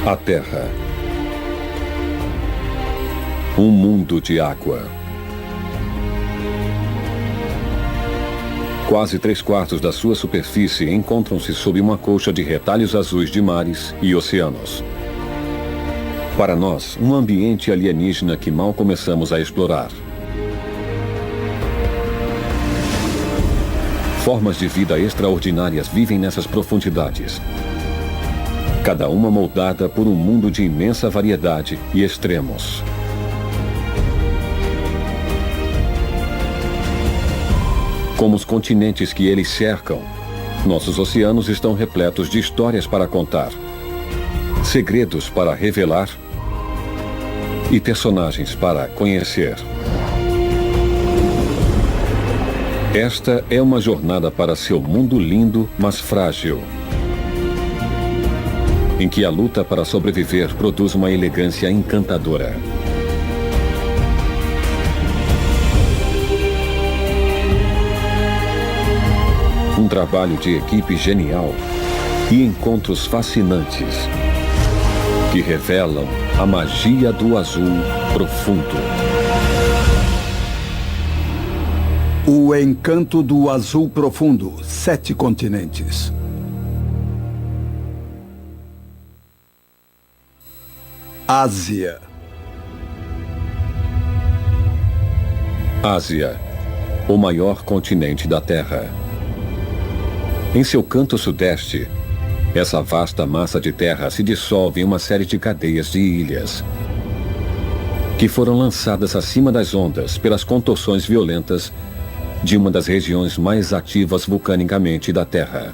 A Terra. Um mundo de água. Quase 3/4 da sua superfície encontram-se sob uma colcha de retalhos azuis de mares e oceanos. Para nós, um ambiente alienígena que mal começamos a explorar. Formas de vida extraordinárias vivem nessas profundidades. Cada uma moldada por um mundo de imensa variedade e extremos. Como os continentes que eles cercam, nossos oceanos estão repletos de histórias para contar, segredos para revelar e personagens para conhecer. Esta é uma jornada para seu mundo lindo, mas frágil, em que a luta para sobreviver produz uma elegância encantadora. Um trabalho de equipe genial e encontros fascinantes que revelam a magia do azul profundo. O encanto do azul profundo, 7 continentes. Ásia. Ásia, o maior continente da Terra. Em seu canto sudeste, essa vasta massa de terra se dissolve em uma série de cadeias de ilhas, que foram lançadas acima das ondas pelas contorções violentas de uma das regiões mais ativas vulcanicamente da Terra.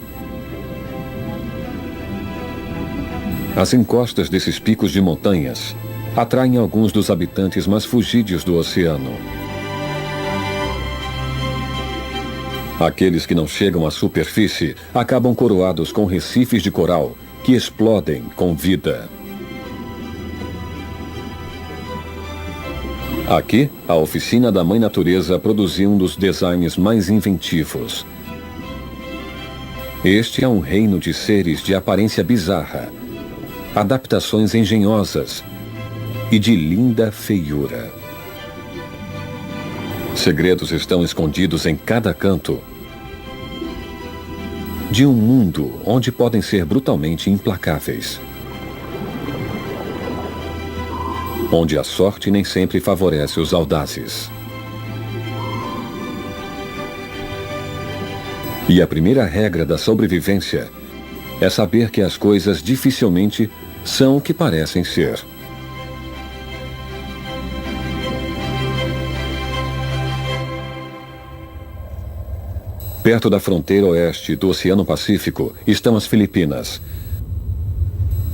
As encostas desses picos de montanhas atraem alguns dos habitantes mais fugídios do oceano. Aqueles que não chegam à superfície acabam coroados com recifes de coral que explodem com vida. Aqui, a oficina da Mãe Natureza produziu um dos designs mais inventivos. Este é um reino de seres de aparência bizarra, adaptações engenhosas e de linda feiura. Segredos estão escondidos em cada canto de um mundo onde podem ser brutalmente implacáveis. Onde a sorte nem sempre favorece os audazes. E a primeira regra da sobrevivência é saber que as coisas dificilmente são o que parecem ser. Perto da fronteira oeste do Oceano Pacífico estão as Filipinas.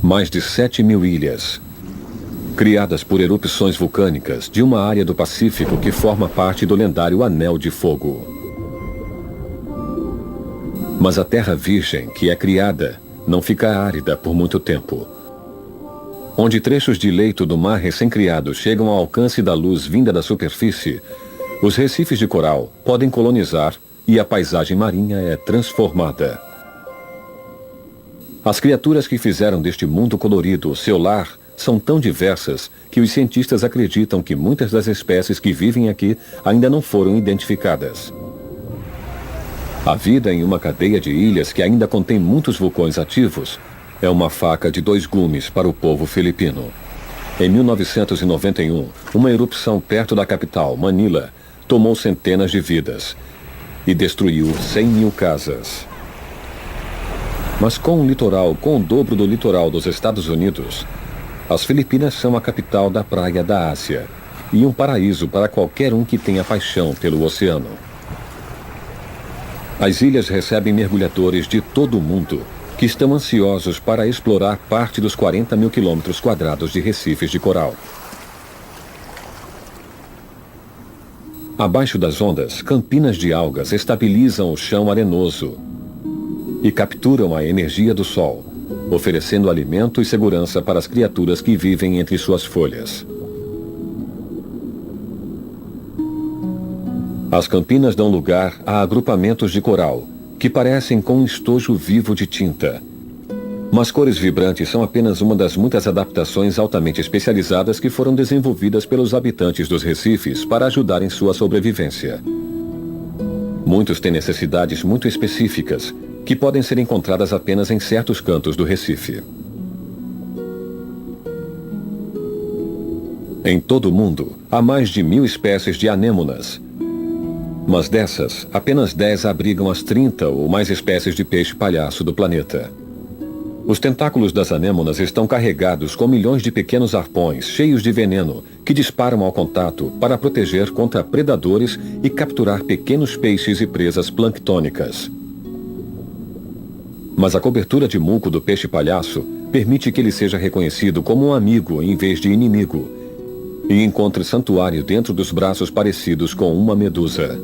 Mais de 7.000 ilhas, criadas por erupções vulcânicas de uma área do Pacífico que forma parte do lendário Anel de Fogo. Mas a terra virgem que é criada não fica árida por muito tempo. Onde trechos de leito do mar recém-criado chegam ao alcance da luz vinda da superfície, os recifes de coral podem colonizar e a paisagem marinha é transformada. As criaturas que fizeram deste mundo colorido seu lar são tão diversas que os cientistas acreditam que muitas das espécies que vivem aqui ainda não foram identificadas. A vida em uma cadeia de ilhas que ainda contém muitos vulcões ativos é uma faca de 2 gumes para o povo filipino. Em 1991, uma erupção perto da capital, Manila, tomou centenas de vidas e destruiu 100.000 casas. Mas com um litoral com o dobro do litoral dos Estados Unidos, as Filipinas são a capital da praia da Ásia e um paraíso para qualquer um que tenha paixão pelo oceano. As ilhas recebem mergulhadores de todo o mundo que estão ansiosos para explorar parte dos 40.000 quilômetros quadrados de recifes de coral. Abaixo das ondas, campinas de algas estabilizam o chão arenoso e capturam a energia do sol, oferecendo alimento e segurança para as criaturas que vivem entre suas folhas. As campinas dão lugar a agrupamentos de coral, que parecem com um estojo vivo de tinta, Mas cores vibrantes são apenas uma das muitas adaptações altamente especializadas que foram desenvolvidas pelos habitantes dos recifes para ajudar em sua sobrevivência. Muitos têm necessidades muito específicas, que podem ser encontradas apenas em certos cantos do Recife. Em todo o mundo, há mais de 1000 espécies de anêmonas. Mas dessas, apenas 10 abrigam as 30 ou mais espécies de peixe-palhaço do planeta. Os tentáculos das anêmonas estão carregados com milhões de pequenos arpões cheios de veneno que disparam ao contato para proteger contra predadores e capturar pequenos peixes e presas planctônicas. Mas a cobertura de muco do peixe-palhaço permite que ele seja reconhecido como um amigo em vez de inimigo e encontre santuário dentro dos braços parecidos com uma medusa.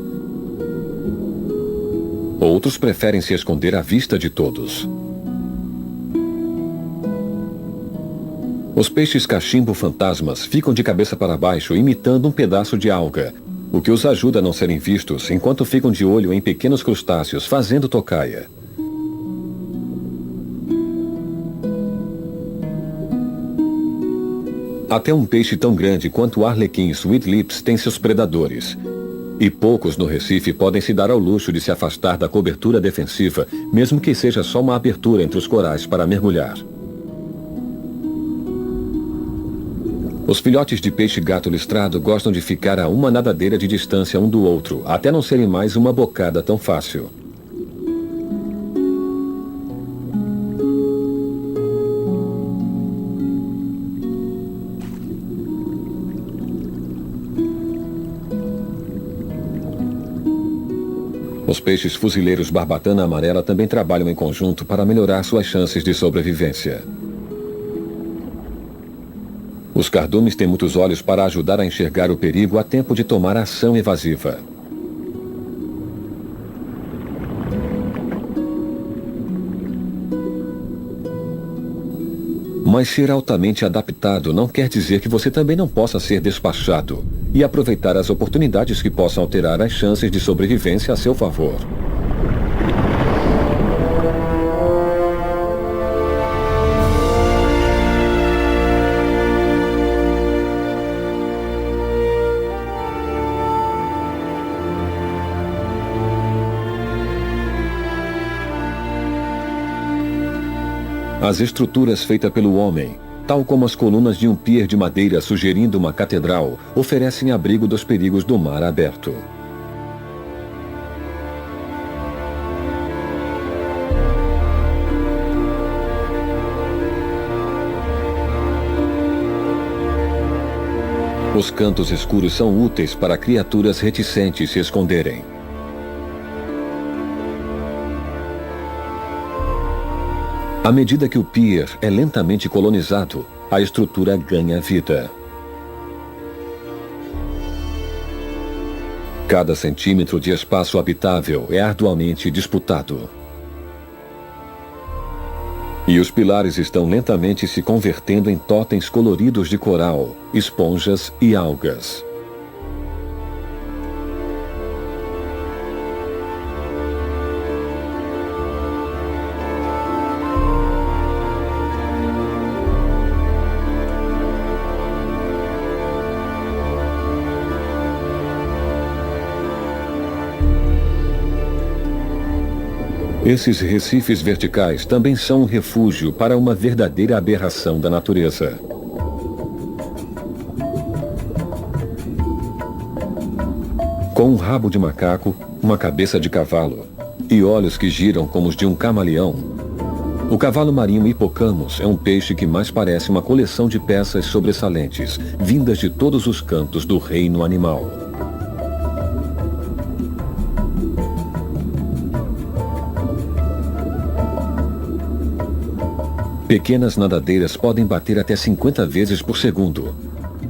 Outros preferem se esconder à vista de todos. Os peixes cachimbo-fantasmas ficam de cabeça para baixo imitando um pedaço de alga, o que os ajuda a não serem vistos enquanto ficam de olho em pequenos crustáceos fazendo tocaia. Até um peixe tão grande quanto o arlequim Sweet Lips tem seus predadores. E poucos no Recife podem se dar ao luxo de se afastar da cobertura defensiva, mesmo que seja só uma abertura entre os corais para mergulhar. Os filhotes de peixe-gato listrado gostam de ficar a uma nadadeira de distância um do outro, até não serem mais uma bocada tão fácil. Os peixes fuzileiros barbatana amarela também trabalham em conjunto para melhorar suas chances de sobrevivência. Os cardumes têm muitos olhos para ajudar a enxergar o perigo a tempo de tomar ação evasiva. Mas ser altamente adaptado não quer dizer que você também não possa ser despachado e aproveitar as oportunidades que possam alterar as chances de sobrevivência a seu favor. As estruturas feitas pelo homem, tal como as colunas de um pier de madeira sugerindo uma catedral, oferecem abrigo dos perigos do mar aberto. Os cantos escuros são úteis para criaturas reticentes se esconderem. À medida que o pier é lentamente colonizado, a estrutura ganha vida. Cada centímetro de espaço habitável é arduamente disputado. E os pilares estão lentamente se convertendo em totens coloridos de coral, esponjas e algas. Esses recifes verticais também são um refúgio para uma verdadeira aberração da natureza. Com um rabo de macaco, uma cabeça de cavalo e olhos que giram como os de um camaleão, o cavalo marinho hippocamus é um peixe que mais parece uma coleção de peças sobressalentes, vindas de todos os cantos do reino animal. Pequenas nadadeiras podem bater até 50 vezes por segundo.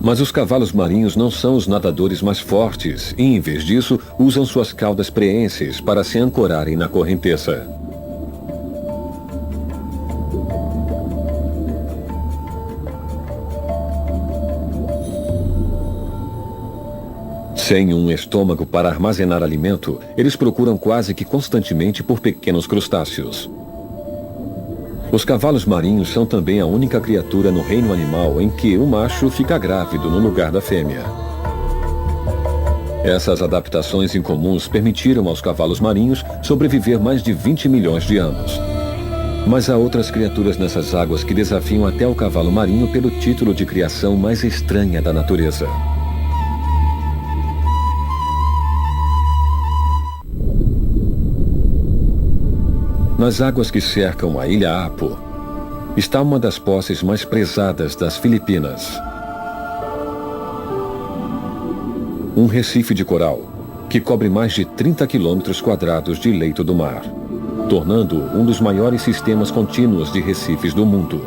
Mas os cavalos marinhos não são os nadadores mais fortes e, em vez disso, usam suas caudas preenses para se ancorarem na correnteza. Sem um estômago para armazenar alimento, eles procuram quase que constantemente por pequenos crustáceos. Os cavalos marinhos são também a única criatura no reino animal em que o macho fica grávido no lugar da fêmea. Essas adaptações incomuns permitiram aos cavalos marinhos sobreviver mais de 20 milhões de anos. Mas há outras criaturas nessas águas que desafiam até o cavalo marinho pelo título de criação mais estranha da natureza. Nas águas que cercam a Ilha Apo, está uma das posses mais prezadas das Filipinas. Um recife de coral que cobre mais de 30 quilômetros quadrados de leito do mar, tornando-o um dos maiores sistemas contínuos de recifes do mundo.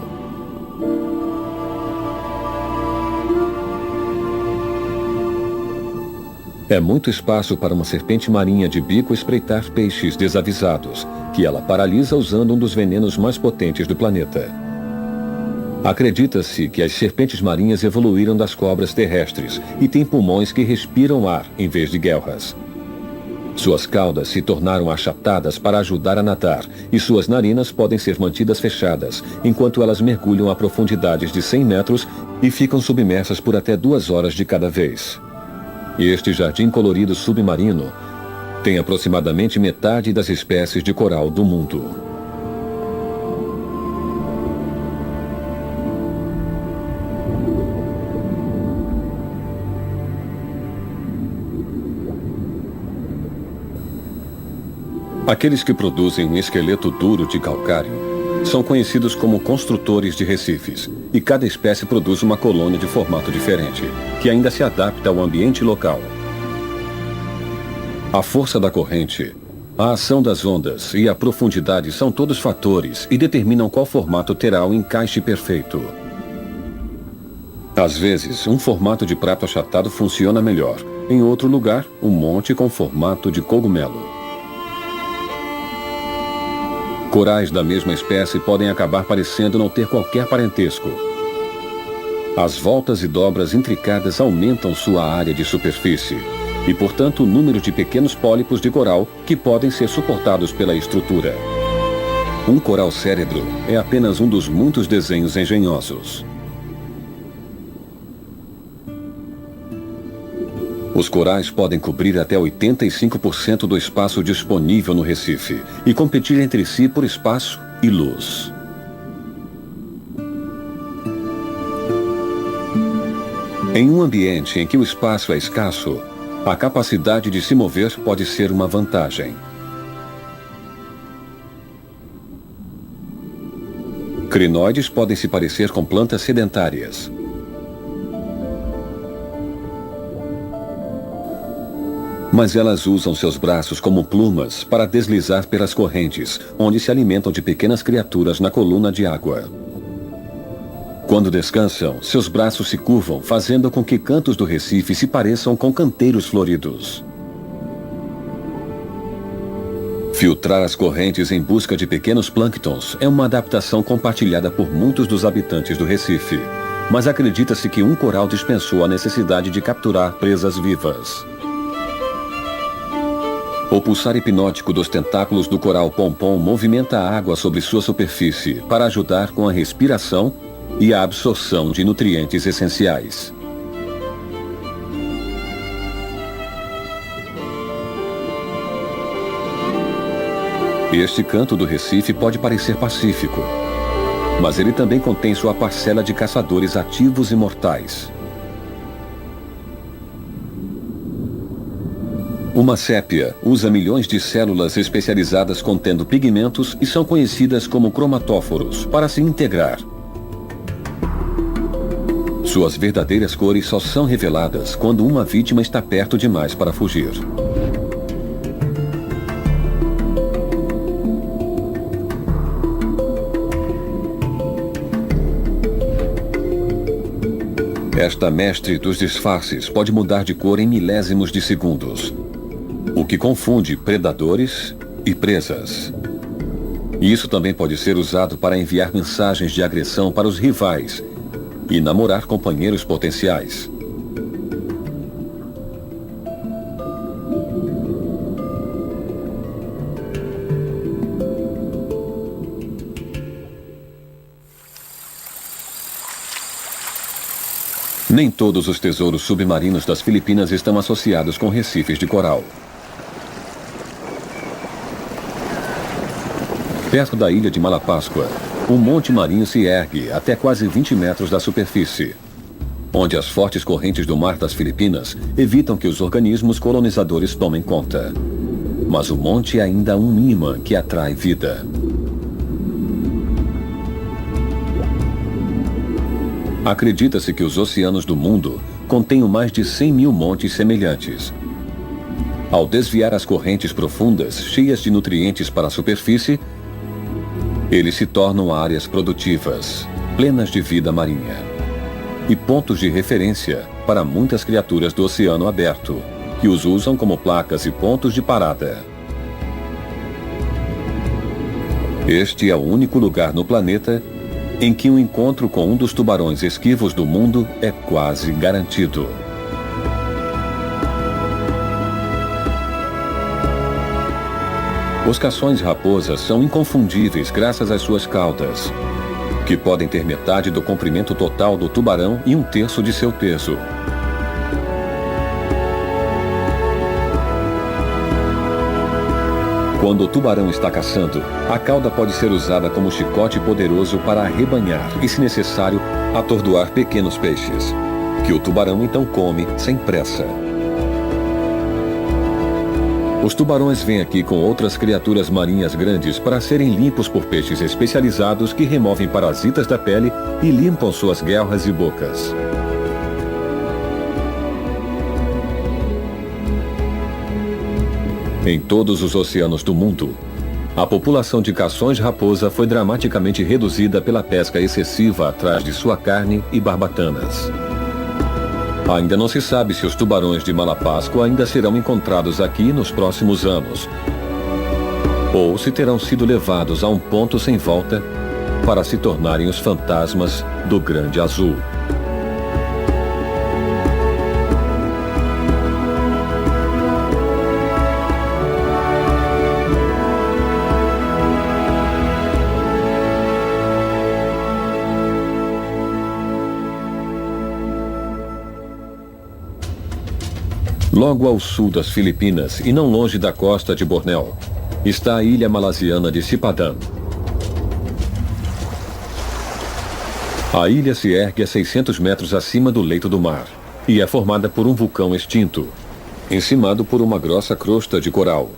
É muito espaço para uma serpente marinha de bico espreitar peixes desavisados, que ela paralisa usando um dos venenos mais potentes do planeta. Acredita-se que as serpentes marinhas evoluíram das cobras terrestres e têm pulmões que respiram ar em vez de guelras. Suas caudas se tornaram achatadas para ajudar a nadar e suas narinas podem ser mantidas fechadas enquanto elas mergulham a profundidades de 100 metros e ficam submersas por até 2 horas de cada vez. Este jardim colorido submarino tem aproximadamente metade das espécies de coral do mundo. Aqueles que produzem um esqueleto duro de calcário são conhecidos como construtores de recifes, e cada espécie produz uma colônia de formato diferente, que ainda se adapta ao ambiente local. A força da corrente, a ação das ondas e a profundidade são todos fatores e determinam qual formato terá o encaixe perfeito. Às vezes, um formato de prato achatado funciona melhor. Em outro lugar, um monte com formato de cogumelo. Corais da mesma espécie podem acabar parecendo não ter qualquer parentesco. As voltas e dobras intricadas aumentam sua área de superfície e, portanto, o número de pequenos pólipos de coral que podem ser suportados pela estrutura. Um coral cérebro é apenas um dos muitos desenhos engenhosos. Os corais podem cobrir até 85% do espaço disponível no Recife e competir entre si por espaço e luz. Em um ambiente em que o espaço é escasso, a capacidade de se mover pode ser uma vantagem. Crinoides podem se parecer com plantas sedentárias. Mas elas usam seus braços como plumas para deslizar pelas correntes, onde se alimentam de pequenas criaturas na coluna de água. Quando descansam, seus braços se curvam, fazendo com que cantos do Recife se pareçam com canteiros floridos. Filtrar as correntes em busca de pequenos plânctons é uma adaptação compartilhada por muitos dos habitantes do Recife, mas acredita-se que um coral dispensou a necessidade de capturar presas vivas. O pulsar hipnótico dos tentáculos do coral pompom movimenta a água sobre sua superfície para ajudar com a respiração e a absorção de nutrientes essenciais. Este canto do Recife pode parecer pacífico, mas ele também contém sua parcela de caçadores ativos e mortais. Uma sépia usa milhões de células especializadas contendo pigmentos e são conhecidas como cromatóforos para se integrar. Suas verdadeiras cores só são reveladas quando uma vítima está perto demais para fugir. Esta mestre dos disfarces pode mudar de cor em milésimos de segundos, o que confunde predadores e presas. Isso também pode ser usado para enviar mensagens de agressão para os rivais e namorar companheiros potenciais. Nem todos os tesouros submarinos das Filipinas estão associados com recifes de coral. Perto da ilha de Malapáscua, um monte marinho se ergue até quase 20 metros da superfície, onde as fortes correntes do mar das Filipinas evitam que os organismos colonizadores tomem conta. Mas o monte é ainda um imã que atrai vida. Acredita-se que os oceanos do mundo contenham mais de 100 mil montes semelhantes. Ao desviar as correntes profundas, cheias de nutrientes para a superfície, eles se tornam áreas produtivas, plenas de vida marinha, e pontos de referência para muitas criaturas do oceano aberto, que os usam como placas e pontos de parada. Este é o único lugar no planeta em que um encontro com um dos tubarões esquivos do mundo é quase garantido. Os cações-raposas são inconfundíveis graças às suas caudas, que podem ter metade do comprimento total do tubarão e 1/3 de seu peso. Quando o tubarão está caçando, a cauda pode ser usada como chicote poderoso para arrebanhar e, se necessário, atordoar pequenos peixes, que o tubarão então come sem pressa. Os tubarões vêm aqui com outras criaturas marinhas grandes para serem limpos por peixes especializados que removem parasitas da pele e limpam suas guelras e bocas. Em todos os oceanos do mundo, a população de cações-raposa foi dramaticamente reduzida pela pesca excessiva atrás de sua carne e barbatanas. Ainda não se sabe se os tubarões de Malapáscua ainda serão encontrados aqui nos próximos anos, ou se terão sido levados a um ponto sem volta para se tornarem os fantasmas do Grande Azul. Logo ao sul das Filipinas e não longe da costa de Bornéu, está a ilha malasiana de Sipadan. A ilha se ergue a 600 metros acima do leito do mar e é formada por um vulcão extinto, encimado por uma grossa crosta de coral.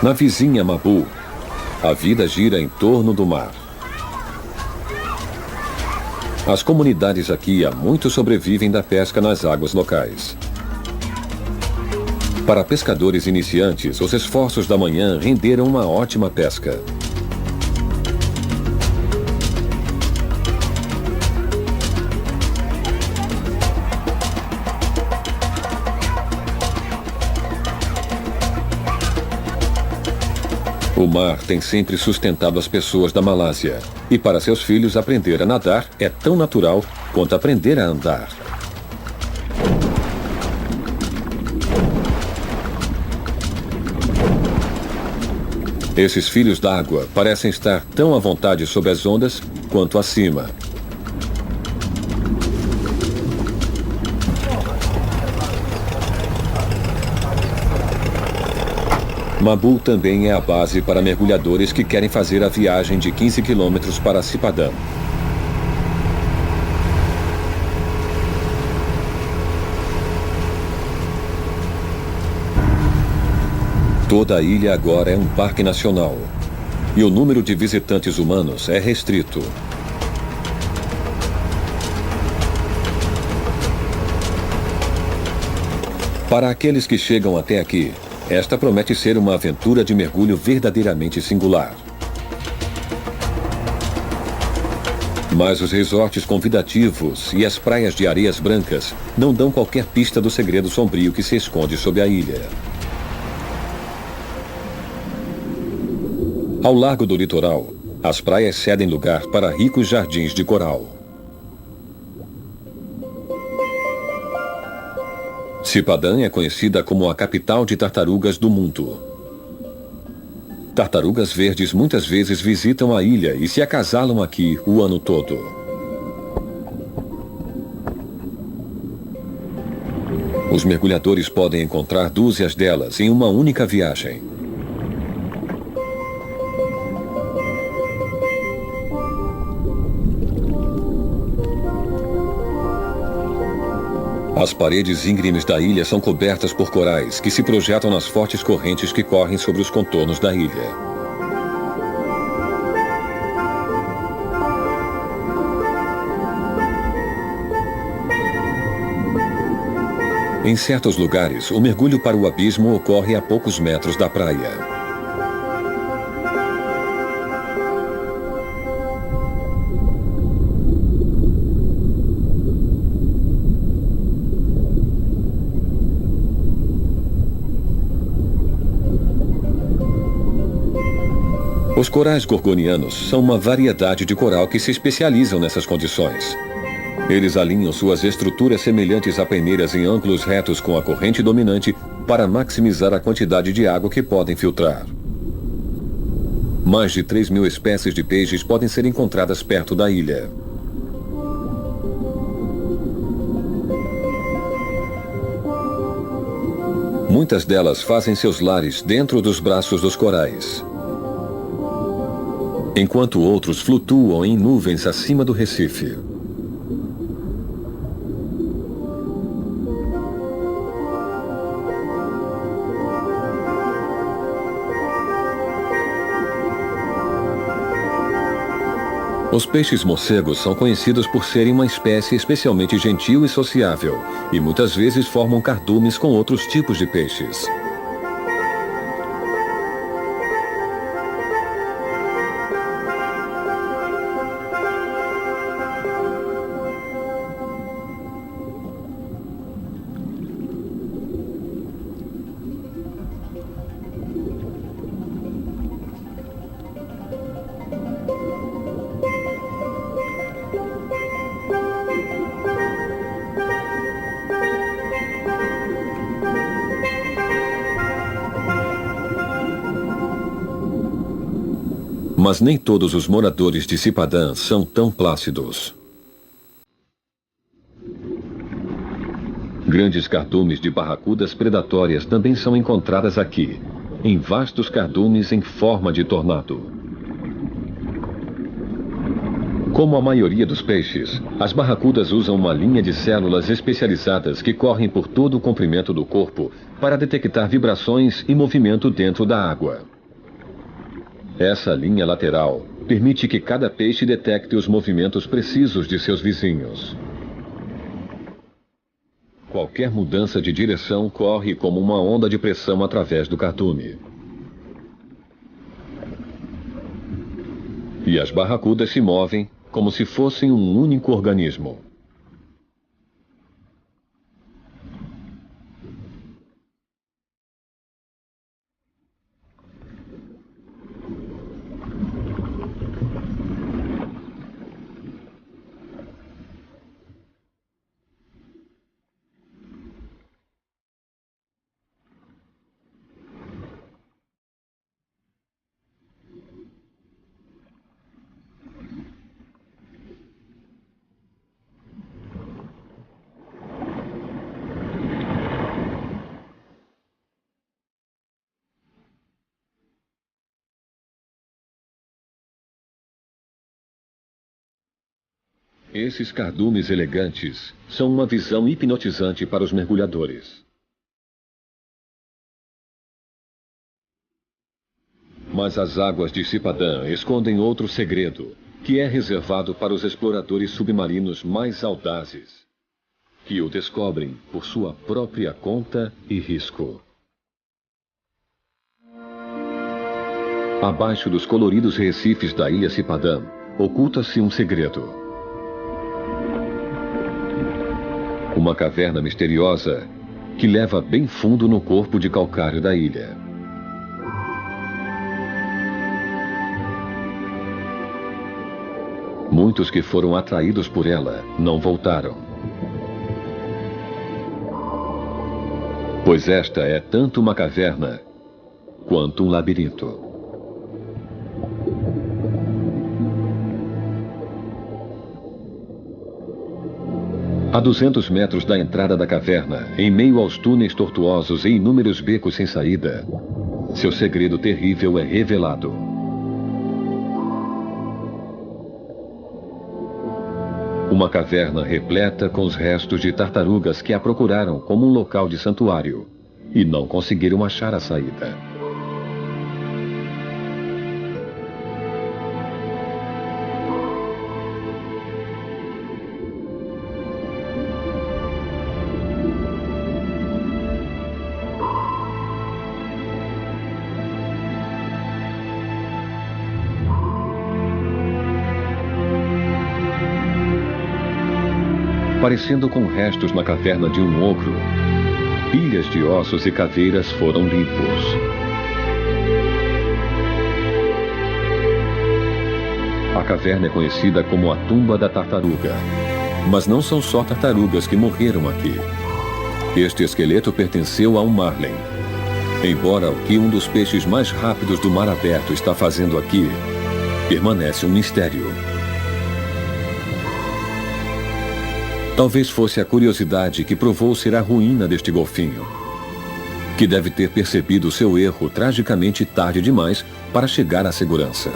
Na vizinha Mabu, a vida gira em torno do mar. As comunidades aqui há muito sobrevivem da pesca nas águas locais. Para pescadores iniciantes, os esforços da manhã renderam uma ótima pesca. O mar tem sempre sustentado as pessoas da Malásia, e para seus filhos aprender a nadar é tão natural quanto aprender a andar. Esses filhos d'água parecem estar tão à vontade sob as ondas quanto acima. Mabu também é a base para mergulhadores que querem fazer a viagem de 15 quilômetros para Sipadan. Toda a ilha agora é um parque nacional, e o número de visitantes humanos é restrito. Para aqueles que chegam até aqui, esta promete ser uma aventura de mergulho verdadeiramente singular. Mas os resorts convidativos e as praias de areias brancas não dão qualquer pista do segredo sombrio que se esconde sob a ilha. Ao largo do litoral, as praias cedem lugar para ricos jardins de coral. Sipadan é conhecida como a capital de tartarugas do mundo. Tartarugas verdes muitas vezes visitam a ilha e se acasalam aqui o ano todo. Os mergulhadores podem encontrar dúzias delas em uma única viagem. As paredes íngremes da ilha são cobertas por corais que se projetam nas fortes correntes que correm sobre os contornos da ilha. Em certos lugares, o mergulho para o abismo ocorre a poucos metros da praia. Os corais gorgonianos são uma variedade de coral que se especializam nessas condições. Eles alinham suas estruturas semelhantes a peneiras em ângulos retos com a corrente dominante para maximizar a quantidade de água que podem filtrar. Mais de 3.000 espécies de peixes podem ser encontradas perto da ilha. Muitas delas fazem seus lares dentro dos braços dos corais, enquanto outros flutuam em nuvens acima do recife. Os peixes morcegos são conhecidos por serem uma espécie especialmente gentil e sociável, e muitas vezes formam cardumes com outros tipos de peixes. Mas nem todos os moradores de Cipadã são tão plácidos. Grandes cardumes de barracudas predatórias também são encontradas aqui, em vastos cardumes em forma de tornado. Como a maioria dos peixes, as barracudas usam uma linha de células especializadas que correm por todo o comprimento do corpo para detectar vibrações e movimento dentro da água. Essa linha lateral permite que cada peixe detecte os movimentos precisos de seus vizinhos. Qualquer mudança de direção corre como uma onda de pressão através do cardume. E as barracudas se movem como se fossem um único organismo. Esses cardumes elegantes são uma visão hipnotizante para os mergulhadores. Mas as águas de Cipadã escondem outro segredo, que é reservado para os exploradores submarinos mais audazes, que o descobrem por sua própria conta e risco. Abaixo dos coloridos recifes da ilha Cipadã, oculta-se um segredo. Uma caverna misteriosa que leva bem fundo no corpo de calcário da ilha. Muitos que foram atraídos por ela não voltaram. Pois esta é tanto uma caverna quanto um labirinto. A 200 metros da entrada da caverna, em meio aos túneis tortuosos e inúmeros becos sem saída, seu segredo terrível é revelado. Uma caverna repleta com os restos de tartarugas que a procuraram como um local de santuário e não conseguiram achar a saída. Parecendo com restos na caverna de um ogro, ilhas de ossos e caveiras foram limpos. A caverna é conhecida como a tumba da tartaruga, mas não são só tartarugas que morreram aqui. Este esqueleto pertenceu a um marlin. Embora o que um dos peixes mais rápidos do mar aberto está fazendo aqui, permanece um mistério. Talvez fosse a curiosidade que provou ser a ruína deste golfinho, que deve ter percebido seu erro tragicamente tarde demais para chegar à segurança.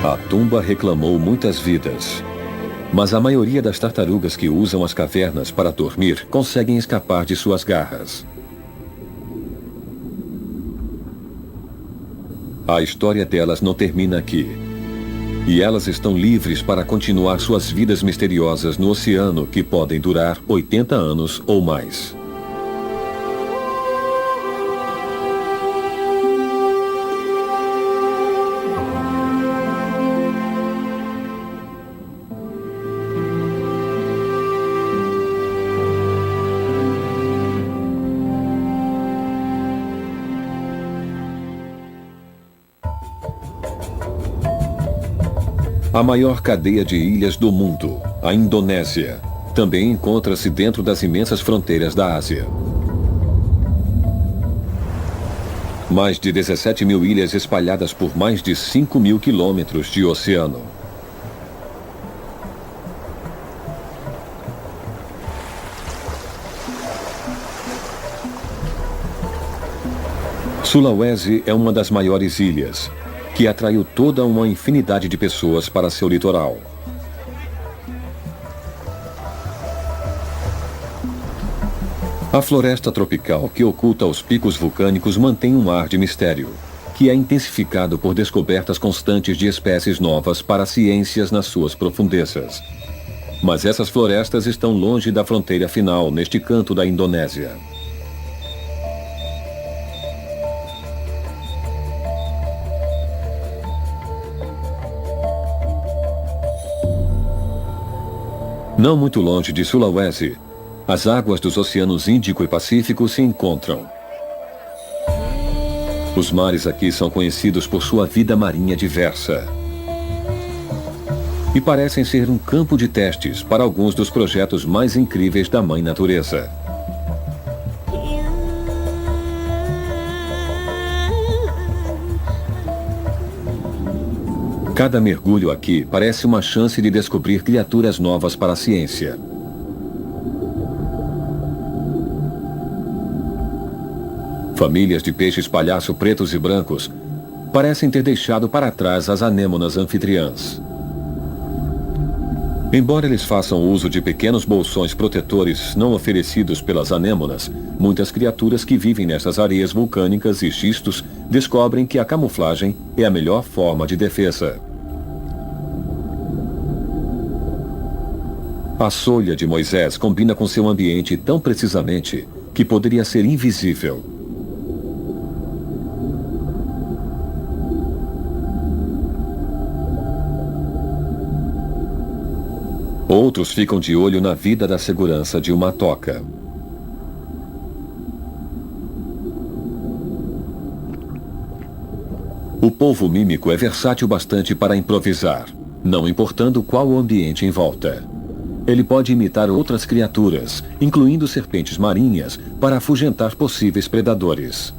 A tumba reclamou muitas vidas, mas a maioria das tartarugas que usam as cavernas para dormir conseguem escapar de suas garras. A história delas não termina aqui. E elas estão livres para continuar suas vidas misteriosas no oceano que podem durar 80 anos ou mais. A maior cadeia de ilhas do mundo, a Indonésia, também encontra-se dentro das imensas fronteiras da Ásia. Mais de 17 mil ilhas espalhadas por mais de 5 mil quilômetros de oceano. Sulawesi é uma das maiores ilhas, que atraiu toda uma infinidade de pessoas para seu litoral. A floresta tropical que oculta os picos vulcânicos mantém um ar de mistério, que é intensificado por descobertas constantes de espécies novas para ciências nas suas profundezas. Mas essas florestas estão longe da fronteira final, neste canto da Indonésia. Não muito longe de Sulawesi, as águas dos oceanos Índico e Pacífico se encontram. Os mares aqui são conhecidos por sua vida marinha diversa. E parecem ser um campo de testes para alguns dos projetos mais incríveis da Mãe Natureza. Cada mergulho aqui parece uma chance de descobrir criaturas novas para a ciência. Famílias de peixes palhaço pretos e brancos parecem ter deixado para trás as anêmonas anfitriãs. Embora eles façam uso de pequenos bolsões protetores não oferecidos pelas anêmonas, muitas criaturas que vivem nessas areias vulcânicas e xistos descobrem que a camuflagem é a melhor forma de defesa. A solha de Moisés combina com seu ambiente tão precisamente que poderia ser invisível. Outros ficam de olho na vida da segurança de uma toca. O polvo mímico é versátil bastante para improvisar, não importando qual o ambiente em volta. Ele pode imitar outras criaturas, incluindo serpentes marinhas, para afugentar possíveis predadores.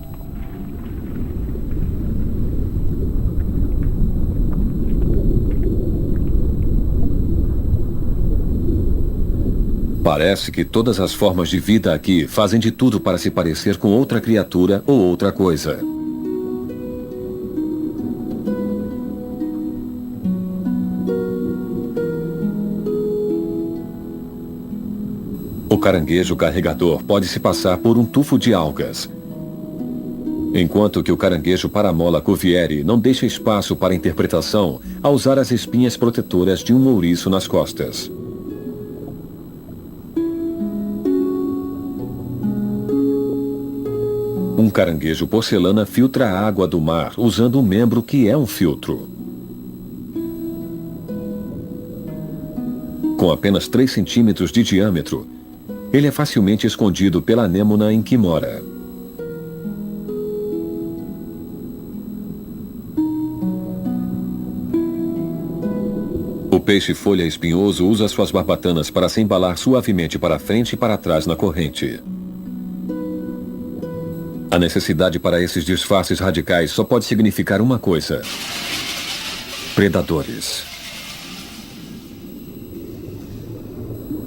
Parece que todas as formas de vida aqui fazem de tudo para se parecer com outra criatura ou outra coisa. O caranguejo carregador pode se passar por um tufo de algas, enquanto que o caranguejo paramola Cuvieri não deixa espaço para interpretação ao usar as espinhas protetoras de um ouriço nas costas. Um caranguejo porcelana filtra a água do mar usando um membro que é um filtro. Com apenas 3 centímetros de diâmetro, ele é facilmente escondido pela anêmona em que mora. O peixe-folha espinhoso usa suas barbatanas para se embalar suavemente para frente e para trás na corrente. A necessidade para esses disfarces radicais só pode significar uma coisa: predadores.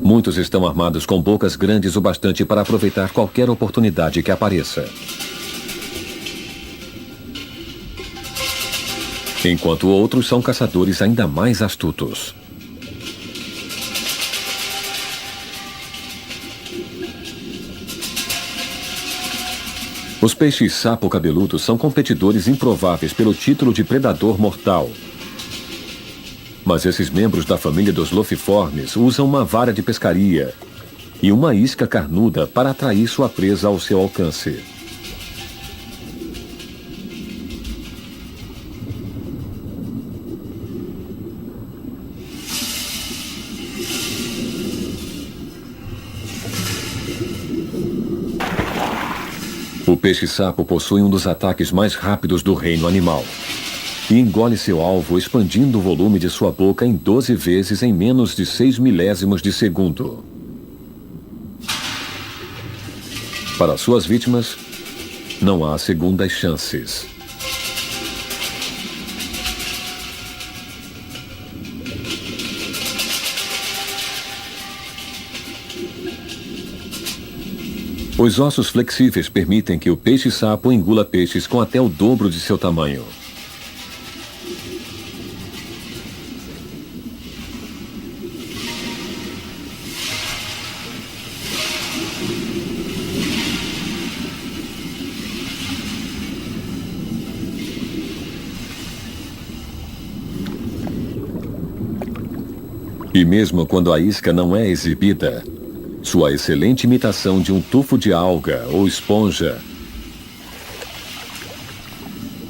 Muitos estão armados com bocas grandes o bastante para aproveitar qualquer oportunidade que apareça. Enquanto outros são caçadores ainda mais astutos. Os peixes-sapo cabeludos são competidores improváveis pelo título de predador mortal. Mas esses membros da família dos lofiformes usam uma vara de pescaria e uma isca carnuda para atrair sua presa ao seu alcance. O peixe-sapo possui um dos ataques mais rápidos do reino animal e engole seu alvo expandindo o volume de sua boca em 12 vezes em menos de 6 milésimos de segundo. Para suas vítimas, não há segundas chances. Os ossos flexíveis permitem que o peixe-sapo engula peixes com até o dobro de seu tamanho. E mesmo quando a isca não é exibida, sua excelente imitação de um tufo de alga ou esponja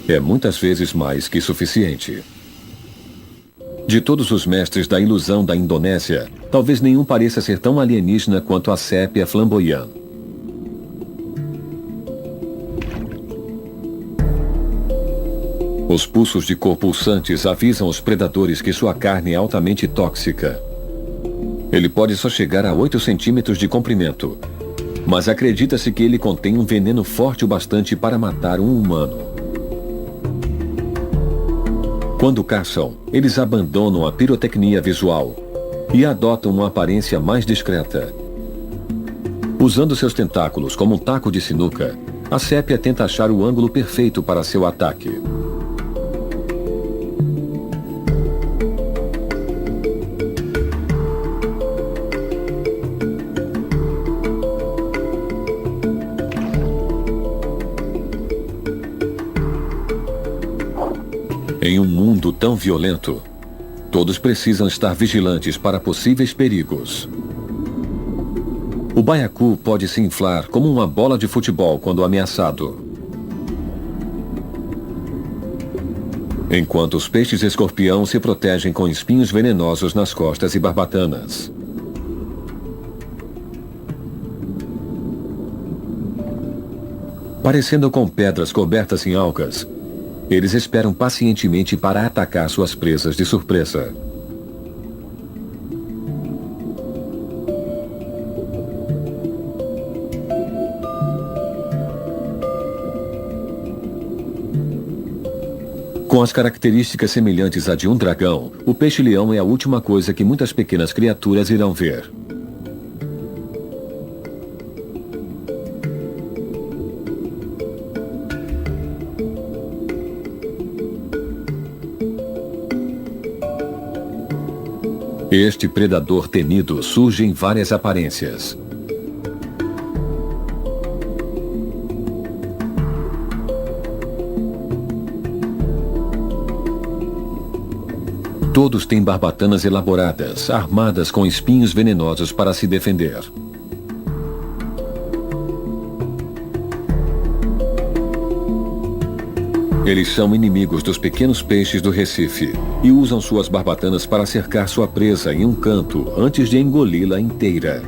é muitas vezes mais que suficiente. De todos os mestres da ilusão da Indonésia, talvez nenhum pareça ser tão alienígena quanto a sépia flamboyant. Os pulsos de cor pulsantes avisam os predadores que sua carne é altamente tóxica. Ele pode só chegar a 8 centímetros de comprimento, mas acredita-se que ele contém um veneno forte o bastante para matar um humano. Quando caçam, eles abandonam a pirotecnia visual e adotam uma aparência mais discreta. Usando seus tentáculos como um taco de sinuca, a sépia tenta achar o ângulo perfeito para seu ataque. Em um mundo tão violento, todos precisam estar vigilantes para possíveis perigos. O baiacu pode se inflar como uma bola de futebol quando ameaçado. Enquanto os peixes-escorpião se protegem com espinhos venenosos nas costas e barbatanas. Parecendo com pedras cobertas em algas, eles esperam pacientemente para atacar suas presas de surpresa. Com as características semelhantes à de um dragão, o peixe-leão é a última coisa que muitas pequenas criaturas irão ver. Este predador temido surge em várias aparências. Todos têm barbatanas elaboradas, armadas com espinhos venenosos para se defender. Eles são inimigos dos pequenos peixes do Recife e usam suas barbatanas para cercar sua presa em um canto antes de engoli-la inteira.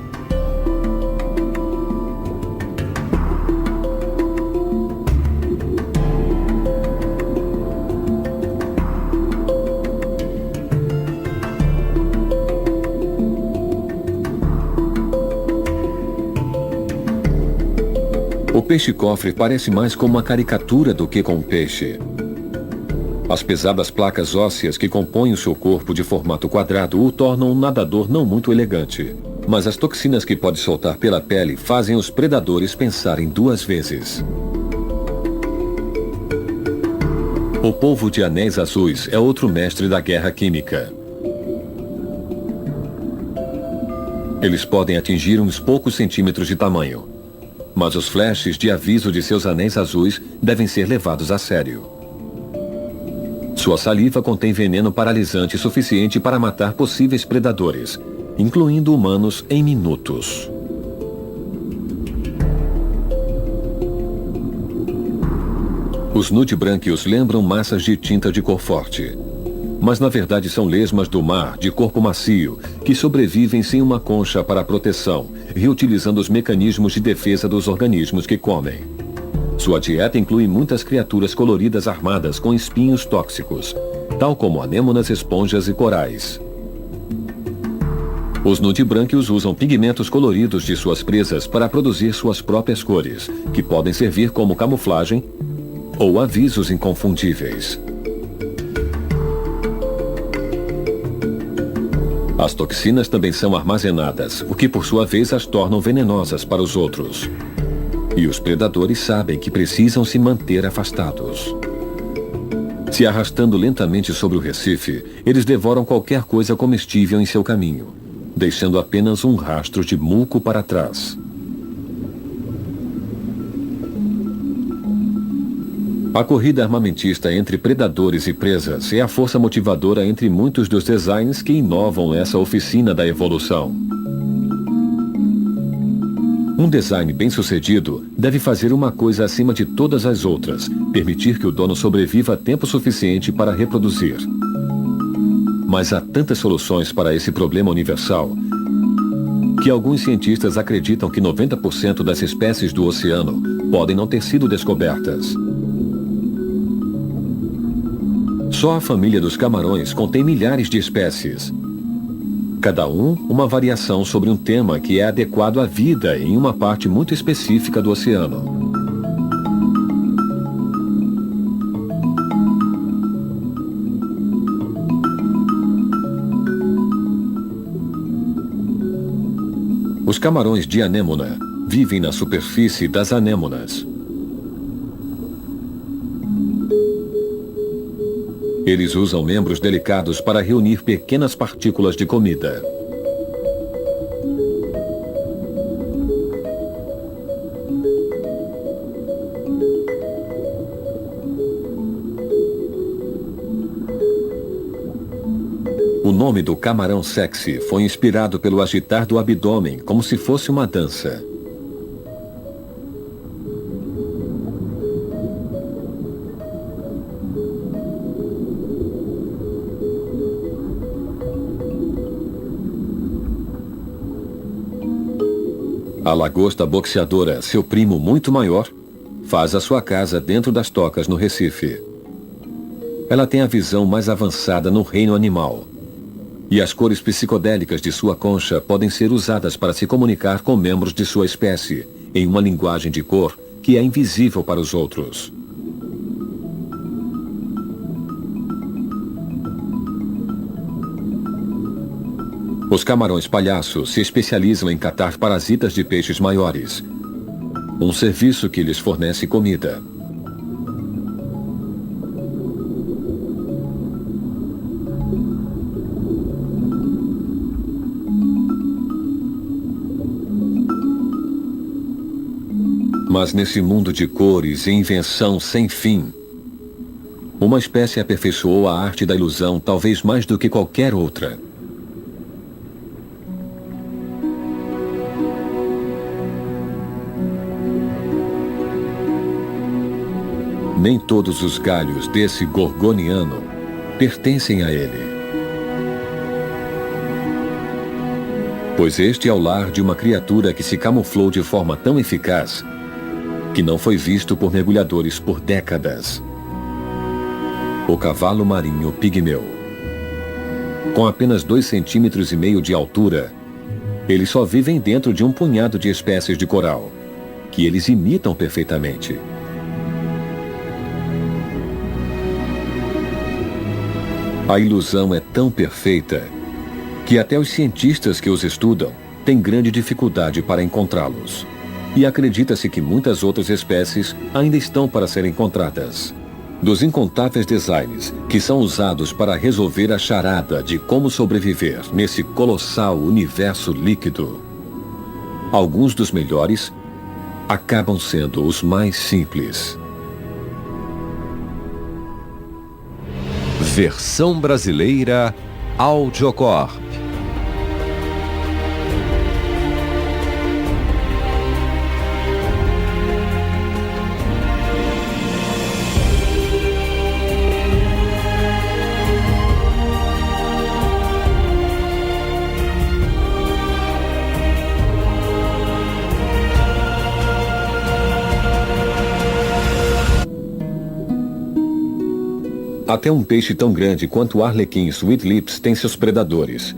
O peixe-cofre parece mais com uma caricatura do que com um peixe. As pesadas placas ósseas que compõem o seu corpo de formato quadrado o tornam um nadador não muito elegante. Mas as toxinas que pode soltar pela pele fazem os predadores pensarem duas vezes. O polvo de anéis azuis é outro mestre da guerra química. Eles podem atingir uns poucos centímetros de tamanho. Mas os flashes de aviso de seus anéis azuis devem ser levados a sério. Sua saliva contém veneno paralisante suficiente para matar possíveis predadores, incluindo humanos, em minutos. Os nudibranquios lembram massas de tinta de cor forte. Mas na verdade são lesmas do mar de corpo macio que sobrevivem sem uma concha para proteção, reutilizando os mecanismos de defesa dos organismos que comem. Sua dieta inclui muitas criaturas coloridas armadas com espinhos tóxicos, tal como anêmonas, esponjas e corais. Os nudibranquios usam pigmentos coloridos de suas presas para produzir suas próprias cores, que podem servir como camuflagem ou avisos inconfundíveis. As toxinas também são armazenadas, o que por sua vez as tornam venenosas para os outros. E os predadores sabem que precisam se manter afastados. Se arrastando lentamente sobre o Recife, eles devoram qualquer coisa comestível em seu caminho, deixando apenas um rastro de muco para trás. A corrida armamentista entre predadores e presas é a força motivadora entre muitos dos designs que inovam essa oficina da evolução. Um design bem-sucedido deve fazer uma coisa acima de todas as outras: permitir que o dono sobreviva tempo suficiente para reproduzir. Mas há tantas soluções para esse problema universal que alguns cientistas acreditam que 90% das espécies do oceano podem não ter sido descobertas. Só a família dos camarões contém milhares de espécies. Cada uma variação sobre um tema que é adequado à vida em uma parte muito específica do oceano. Os camarões de anêmona vivem na superfície das anêmonas. Eles usam membros delicados para reunir pequenas partículas de comida. O nome do camarão sexy foi inspirado pelo agitar do abdômen como se fosse uma dança. A lagosta boxeadora, seu primo muito maior, faz a sua casa dentro das tocas no Recife. Ela tem a visão mais avançada no reino animal. E as cores psicodélicas de sua concha podem ser usadas para se comunicar com membros de sua espécie, em uma linguagem de cor que é invisível para os outros. Os camarões palhaço se especializam em catar parasitas de peixes maiores. Um serviço que lhes fornece comida. Mas nesse mundo de cores e invenção sem fim, uma espécie aperfeiçoou a arte da ilusão talvez mais do que qualquer outra. Nem todos os galhos desse gorgoniano pertencem a ele. Pois este é o lar de uma criatura que se camuflou de forma tão eficaz que não foi visto por mergulhadores por décadas. O cavalo marinho pigmeu. Com apenas 2,5 centímetros de altura, eles só vivem dentro de um punhado de espécies de coral, que eles imitam perfeitamente. A ilusão é tão perfeita que até os cientistas que os estudam têm grande dificuldade para encontrá-los. E acredita-se que muitas outras espécies ainda estão para serem encontradas. Dos incontáveis designs que são usados para resolver a charada de como sobreviver nesse colossal universo líquido, alguns dos melhores acabam sendo os mais simples. Versão brasileira Audiocorp. Até um peixe tão grande quanto o arlequim Sweet Lips tem seus predadores.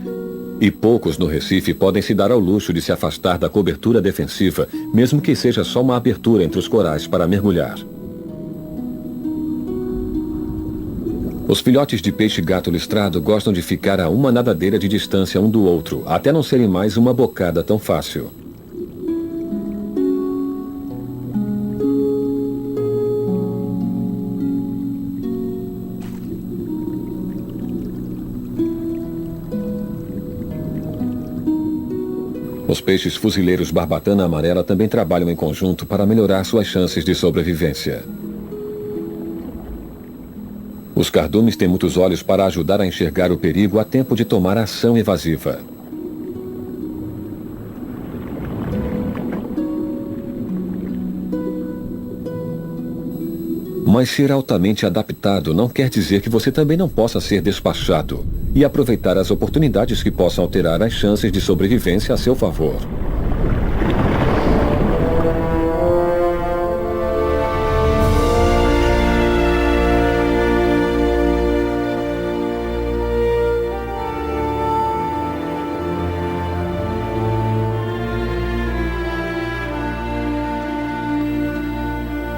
E poucos no Recife podem se dar ao luxo de se afastar da cobertura defensiva, mesmo que seja só uma abertura entre os corais para mergulhar. Os filhotes de peixe-gato listrado gostam de ficar a uma nadadeira de distância um do outro, até não serem mais uma bocada tão fácil. Os peixes fuzileiros barbatana amarela também trabalham em conjunto para melhorar suas chances de sobrevivência. Os cardumes têm muitos olhos para ajudar a enxergar o perigo a tempo de tomar ação evasiva. Mas ser altamente adaptado não quer dizer que você também não possa ser despachado e aproveitar as oportunidades que possam alterar as chances de sobrevivência a seu favor.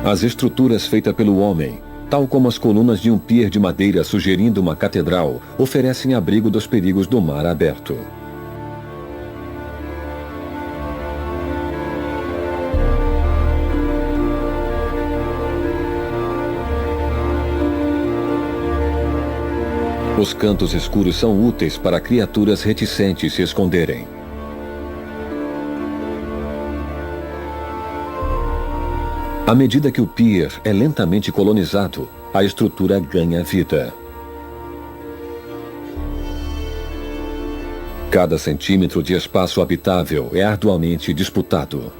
As estruturas feitas pelo homem, tal como as colunas de um pier de madeira sugerindo uma catedral, oferecem abrigo dos perigos do mar aberto. Os cantos escuros são úteis para criaturas reticentes se esconderem. À medida que o pier é lentamente colonizado, a estrutura ganha vida. Cada centímetro de espaço habitável é arduamente disputado.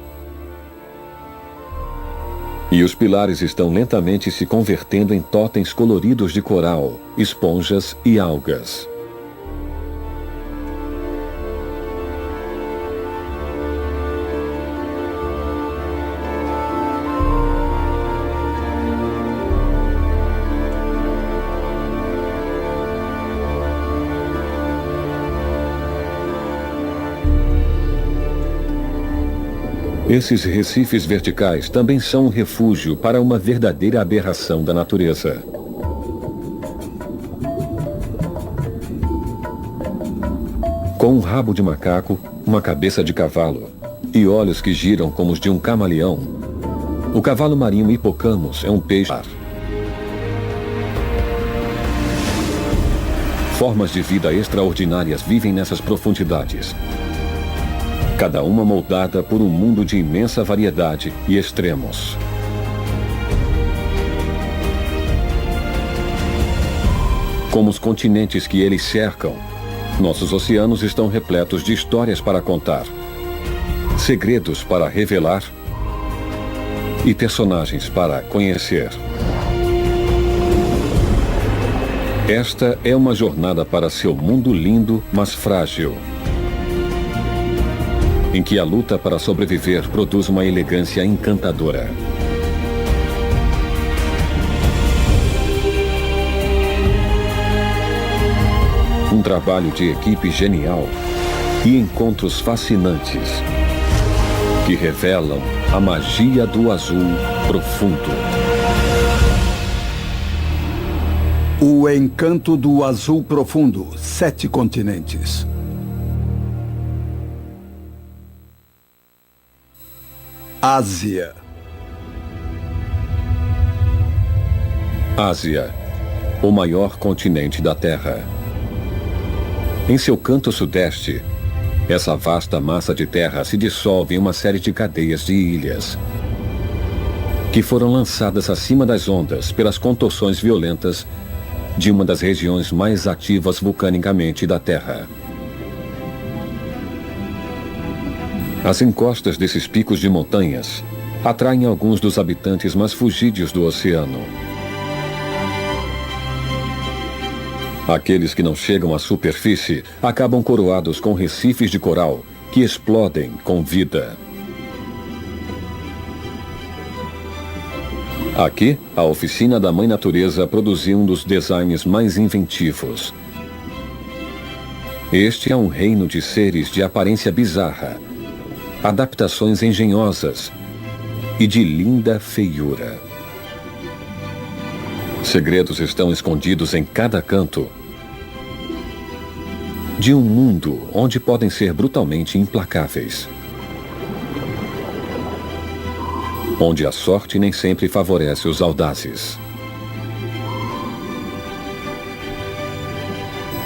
E os pilares estão lentamente se convertendo em totens coloridos de coral, esponjas e algas. Esses recifes verticais também são um refúgio para uma verdadeira aberração da natureza. Com um rabo de macaco, uma cabeça de cavalo e olhos que giram como os de um camaleão, o cavalo marinho hippocamus é um peixe. Formas de vida extraordinárias vivem nessas profundidades. cada uma moldada por um mundo de imensa variedade e extremos. Como os continentes que eles cercam, nossos oceanos estão repletos de histórias para contar, segredos para revelar e personagens para conhecer. Esta é uma jornada para seu mundo lindo, mas frágil, em que a luta para sobreviver produz uma elegância encantadora. Um trabalho de equipe genial e encontros fascinantes que revelam a magia do azul profundo. O encanto do azul profundo, 7 continentes. Ásia. Ásia, o maior continente da Terra. Em seu canto sudeste, essa vasta massa de terra se dissolve em uma série de cadeias de ilhas, que foram lançadas acima das ondas pelas contorções violentas de uma das regiões mais ativas vulcanicamente da Terra. As encostas desses picos de montanhas atraem alguns dos habitantes mais fugídios do oceano. Aqueles que não chegam à superfície acabam coroados com recifes de coral que explodem com vida. Aqui, a oficina da Mãe Natureza produziu um dos designs mais inventivos. Este é um reino de seres de aparência bizarra, adaptações engenhosas e de linda feiura. Segredos estão escondidos em cada canto de um mundo onde podem ser brutalmente implacáveis, onde a sorte nem sempre favorece os audazes.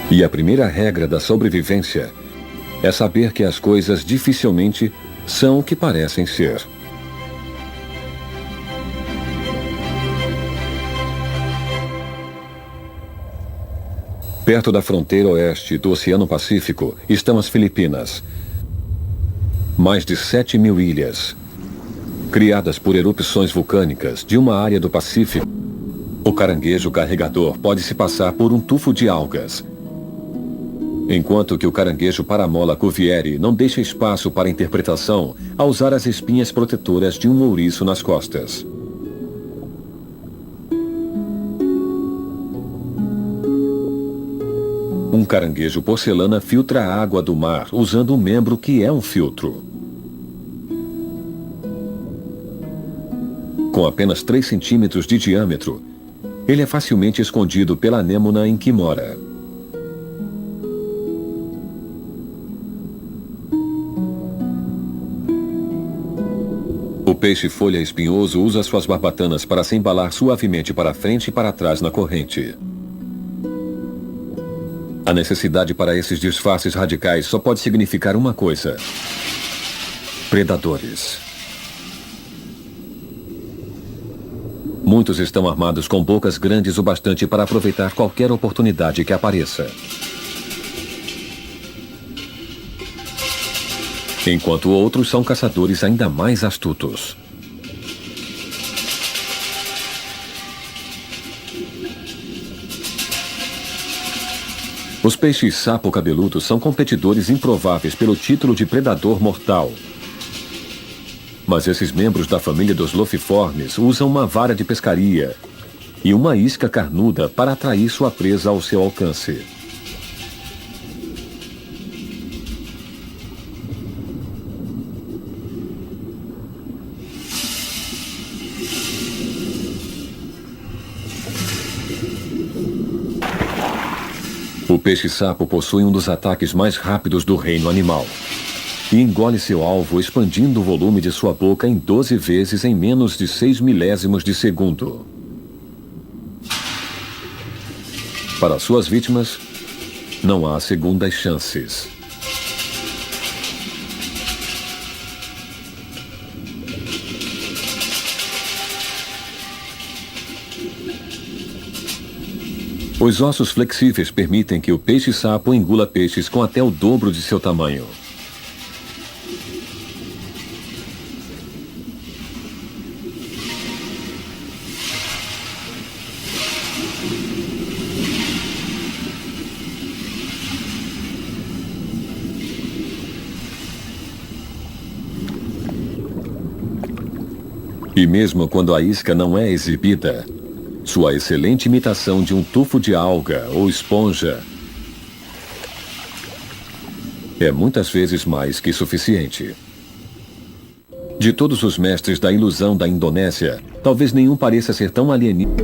E a primeira regra da sobrevivência é saber que as coisas dificilmente são o que parecem ser. Perto da fronteira oeste do Oceano Pacífico estão as Filipinas. Mais de 7.000 ilhas, criadas por erupções vulcânicas de uma área do Pacífico. O caranguejo carregador pode se passar por um tufo de algas, enquanto que o caranguejo paramola Cuvieri não deixa espaço para interpretação ao usar as espinhas protetoras de um ouriço nas costas. Um caranguejo porcelana filtra a água do mar usando um membro que é um filtro. Com apenas 3 centímetros de diâmetro, ele é facilmente escondido pela anêmona em que mora. O peixe-folha espinhoso usa suas barbatanas para se embalar suavemente para frente e para trás na corrente. A necessidade para esses disfarces radicais só pode significar uma coisa: predadores. Muitos estão armados com bocas grandes o bastante para aproveitar qualquer oportunidade que apareça. Enquanto outros são caçadores ainda mais astutos. Os peixes-sapo cabeludos são competidores improváveis pelo título de predador mortal. Mas esses membros da família dos lofiformes usam uma vara de pescaria e uma isca carnuda para atrair sua presa ao seu alcance. O peixe-sapo possui um dos ataques mais rápidos do reino animal e engole seu alvo expandindo o volume de sua boca em 12 vezes em menos de 6 milésimos de segundo. Para suas vítimas, não há segundas chances. Os ossos flexíveis permitem que o peixe-sapo engula peixes com até o dobro de seu tamanho. E mesmo quando a isca não é exibida, sua excelente imitação de um tufo de alga ou esponja é muitas vezes mais que suficiente. De todos os mestres da ilusão da Indonésia, talvez nenhum pareça ser tão alienígena.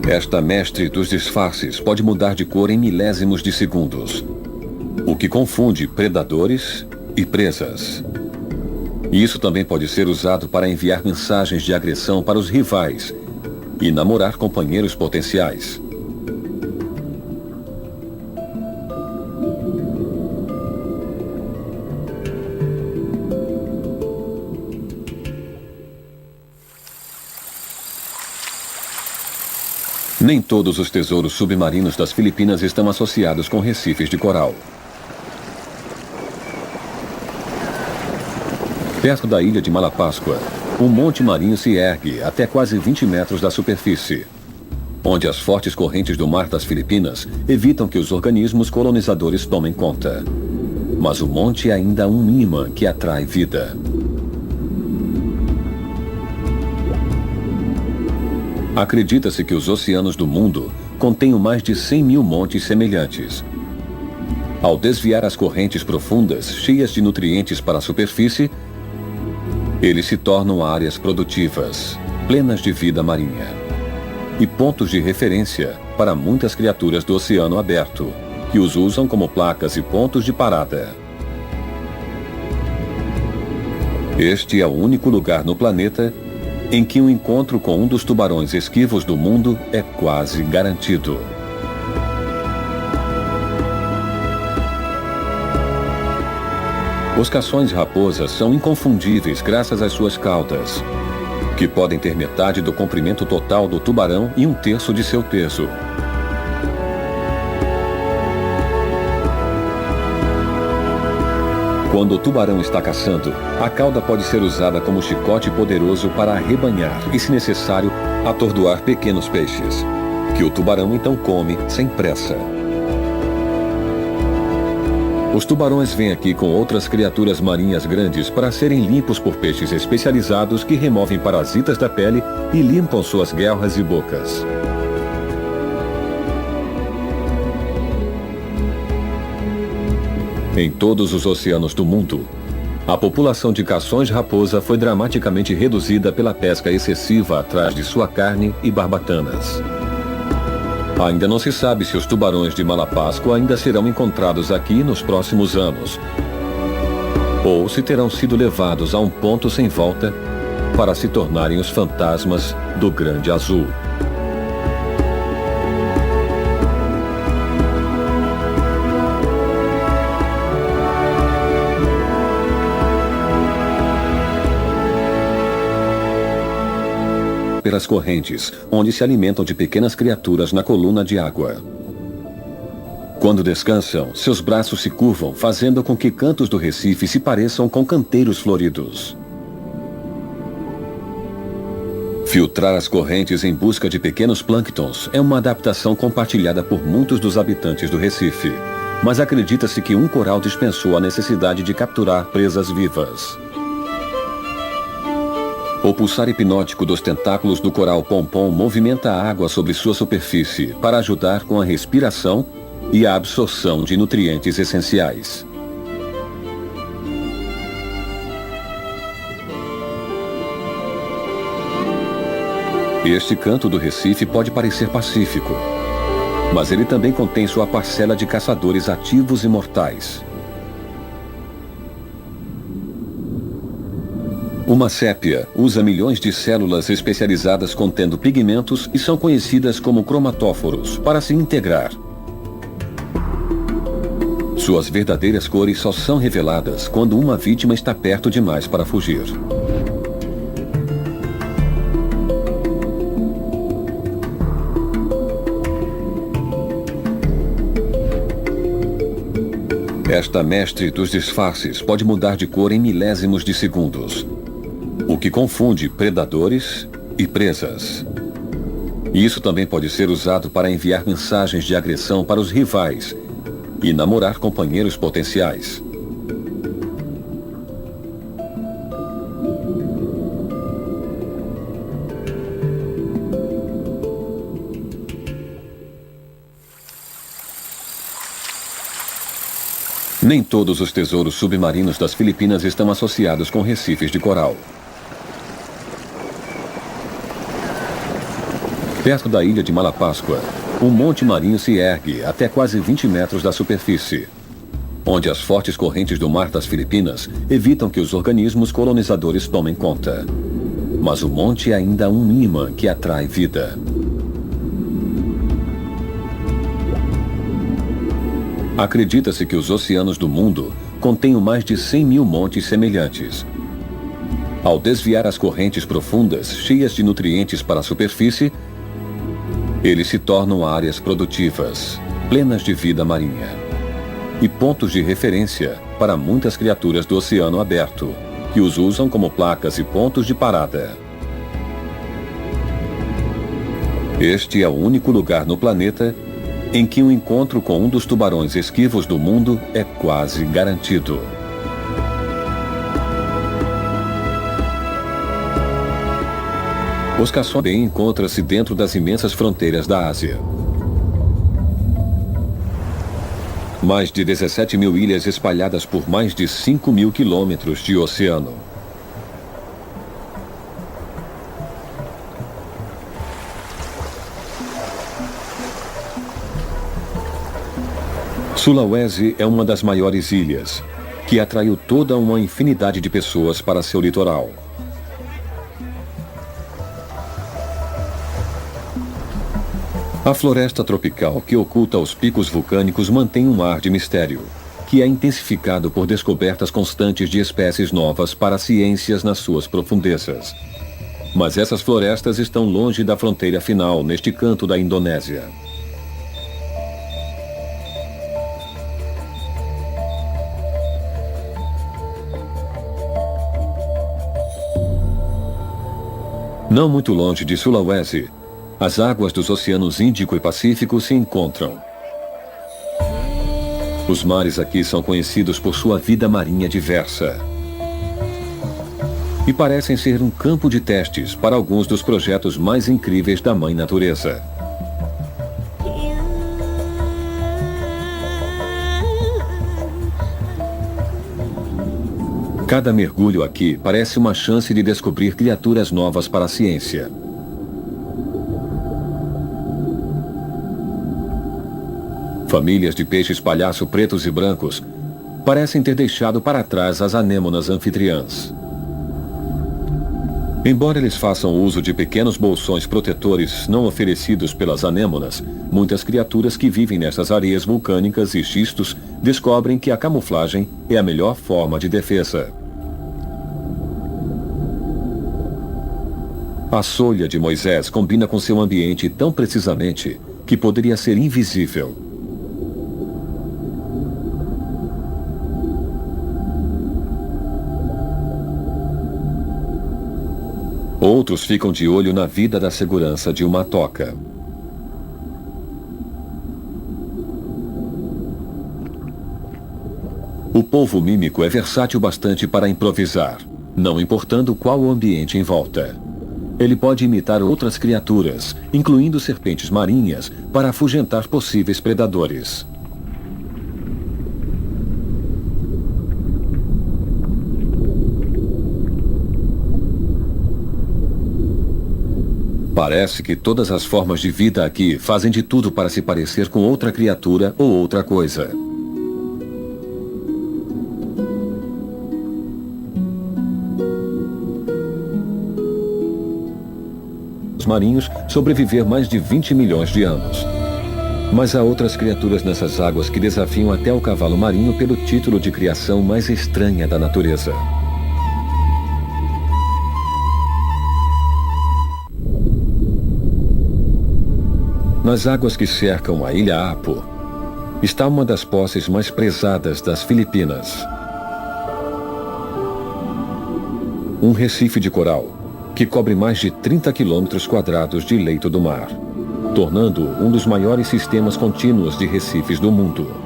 Esta mestre dos disfarces pode mudar de cor em milésimos de segundos, o que confunde predadores e presas. Isso também pode ser usado para enviar mensagens de agressão para os rivais e namorar companheiros potenciais. Nem todos os tesouros submarinos das Filipinas estão associados com recifes de coral. Perto da ilha de Malapáscua, um monte marinho se ergue até quase 20 metros da superfície, onde as fortes correntes do mar das Filipinas evitam que os organismos colonizadores tomem conta. Mas o monte é ainda um imã que atrai vida. Acredita-se que os oceanos do mundo contenham mais de 100 mil montes semelhantes. Ao desviar as correntes profundas, cheias de nutrientes para a superfície, eles se tornam áreas produtivas, plenas de vida marinha, e pontos de referência para muitas criaturas do oceano aberto, que os usam como placas e pontos de parada. Este é o único lugar no planeta em que um encontro com um dos tubarões esquivos do mundo é quase garantido. Os cações-raposas são inconfundíveis graças às suas caudas, que podem ter metade do comprimento total do tubarão e 1/3 de seu peso. Quando o tubarão está caçando, a cauda pode ser usada como chicote poderoso para arrebanhar e, se necessário, atordoar pequenos peixes, que o tubarão então come sem pressa. Os tubarões vêm aqui com outras criaturas marinhas grandes para serem limpos por peixes especializados que removem parasitas da pele e limpam suas guelras e bocas. Em todos os oceanos do mundo, a população de cações-raposa foi dramaticamente reduzida pela pesca excessiva atrás de sua carne e barbatanas. Ainda não se sabe se os tubarões de Malapáscua ainda serão encontrados aqui nos próximos anos, ou se terão sido levados a um ponto sem volta para se tornarem os fantasmas do Grande Azul. Pelas correntes, onde se alimentam de pequenas criaturas na coluna de água. Quando descansam, seus braços se curvam, fazendo com que cantos do recife se pareçam com canteiros floridos. Filtrar as correntes em busca de pequenos plânctons é uma adaptação compartilhada por muitos dos habitantes do Recife, mas acredita-se que um coral dispensou a necessidade de capturar presas vivas. O pulsar hipnótico dos tentáculos do coral pompom movimenta a água sobre sua superfície para ajudar com a respiração e a absorção de nutrientes essenciais. Este canto do Recife pode parecer pacífico, mas ele também contém sua parcela de caçadores ativos e mortais. Uma sépia usa milhões de células especializadas contendo pigmentos e são conhecidas como cromatóforos para se integrar. Suas verdadeiras cores só são reveladas quando uma vítima está perto demais para fugir. Esta mestre dos disfarces pode mudar de cor em milésimos de segundos, o que confunde predadores e presas. Isso também pode ser usado para enviar mensagens de agressão para os rivais e namorar companheiros potenciais. Nem todos os tesouros submarinos das Filipinas estão associados com recifes de coral. Perto da ilha de Malapáscoa, um monte marinho se ergue até quase 20 metros da superfície, onde as fortes correntes do mar das Filipinas evitam que os organismos colonizadores tomem conta. Mas o monte é ainda um imã que atrai vida. Acredita-se que os oceanos do mundo contenham mais de 100 mil montes semelhantes. Ao desviar as correntes profundas, cheias de nutrientes para a superfície, eles se tornam áreas produtivas, plenas de vida marinha, e pontos de referência para muitas criaturas do oceano aberto, que os usam como placas e pontos de parada. Este é o único lugar no planeta em que um encontro com um dos tubarões esquivos do mundo é quase garantido. Os cações encontram-se dentro das imensas fronteiras da Ásia. Mais de 17 mil ilhas espalhadas por mais de 5 mil quilômetros de oceano. Sulawesi é uma das maiores ilhas, que atraiu toda uma infinidade de pessoas para seu litoral. A floresta tropical que oculta os picos vulcânicos mantém um ar de mistério, que é intensificado por descobertas constantes de espécies novas para ciências nas suas profundezas. Mas essas florestas estão longe da fronteira final, neste canto da Indonésia. Não muito longe de Sulawesi, as águas dos oceanos Índico e Pacífico se encontram. Os mares aqui são conhecidos por sua vida marinha diversa e parecem ser um campo de testes para alguns dos projetos mais incríveis da Mãe Natureza. Cada mergulho aqui parece uma chance de descobrir criaturas novas para a ciência. Famílias de peixes palhaço pretos e brancos parecem ter deixado para trás as anêmonas anfitriãs. Embora eles façam uso de pequenos bolsões protetores não oferecidos pelas anêmonas, muitas criaturas que vivem nessas areias vulcânicas e xistos descobrem que a camuflagem é a melhor forma de defesa. A solha de Moisés combina com seu ambiente tão precisamente que poderia ser invisível. Outros ficam de olho na vida da segurança de uma toca. O polvo mímico é versátil bastante para improvisar, não importando qual o ambiente em volta. Ele pode imitar outras criaturas, incluindo serpentes marinhas, para afugentar possíveis predadores. Parece que todas as formas de vida aqui fazem de tudo para se parecer com outra criatura ou outra coisa. Os marinhos sobreviver mais de 20 milhões de anos. Mas há outras criaturas nessas águas que desafiam até o cavalo marinho pelo título de criação mais estranha da natureza. Nas águas que cercam a Ilha Apo, está uma das posses mais prezadas das Filipinas. Um recife de coral que cobre mais de 30 quilômetros quadrados de leito do mar, tornando-o um dos maiores sistemas contínuos de recifes do mundo.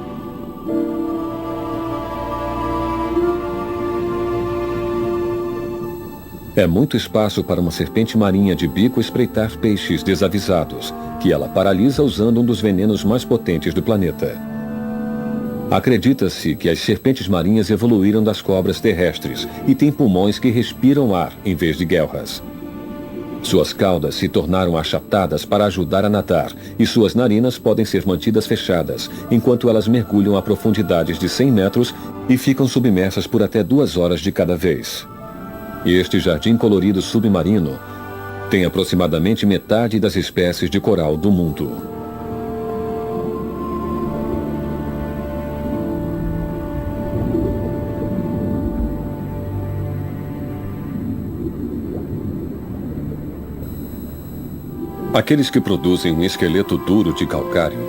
É muito espaço para uma serpente marinha de bico espreitar peixes desavisados, que ela paralisa usando um dos venenos mais potentes do planeta. Acredita-se que as serpentes marinhas evoluíram das cobras terrestres e têm pulmões que respiram ar em vez de guelras. Suas caudas se tornaram achatadas para ajudar a nadar e suas narinas podem ser mantidas fechadas enquanto elas mergulham a profundidades de 100 metros e ficam submersas por até 2 horas de cada vez. Este jardim colorido submarino tem aproximadamente metade das espécies de coral do mundo. Aqueles que produzem um esqueleto duro de calcário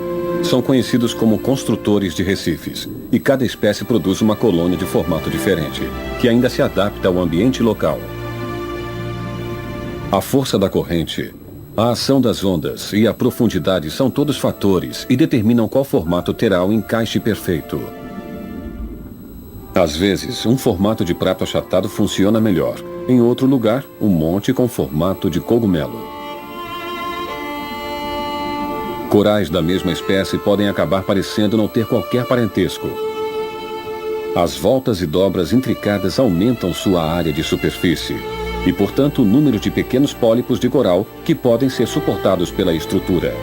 são conhecidos como construtores de recifes, e cada espécie produz uma colônia de formato diferente, que ainda se adapta ao ambiente local. A força da corrente, a ação das ondas e a profundidade são todos fatores e determinam qual formato terá o encaixe perfeito. Às vezes, um formato de prato achatado funciona melhor. Em outro lugar, um monte com formato de cogumelo. Corais da mesma espécie podem acabar parecendo não ter qualquer parentesco. As voltas e dobras intricadas aumentam sua área de superfície e, portanto, o número de pequenos pólipos de coral que podem ser suportados pela estrutura.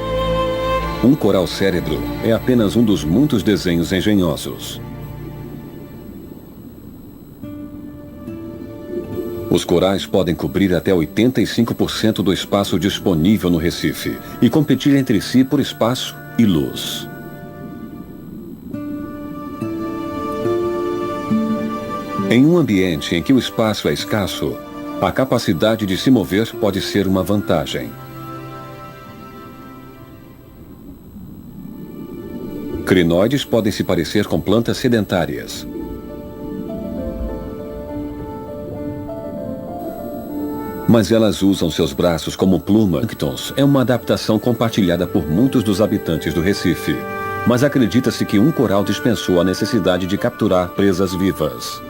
Um coral cérebro é apenas um dos muitos desenhos engenhosos. Os corais podem cobrir até 85% do espaço disponível no Recife e competir entre si por espaço e luz. Em um ambiente em que o espaço é escasso, a capacidade de se mover pode ser uma vantagem. Crinoides podem se parecer com plantas sedentárias. Mas elas usam seus braços como pluma. Plânctons é uma adaptação compartilhada por muitos dos habitantes do Recife, mas acredita-se que um coral dispensou a necessidade de capturar presas vivas.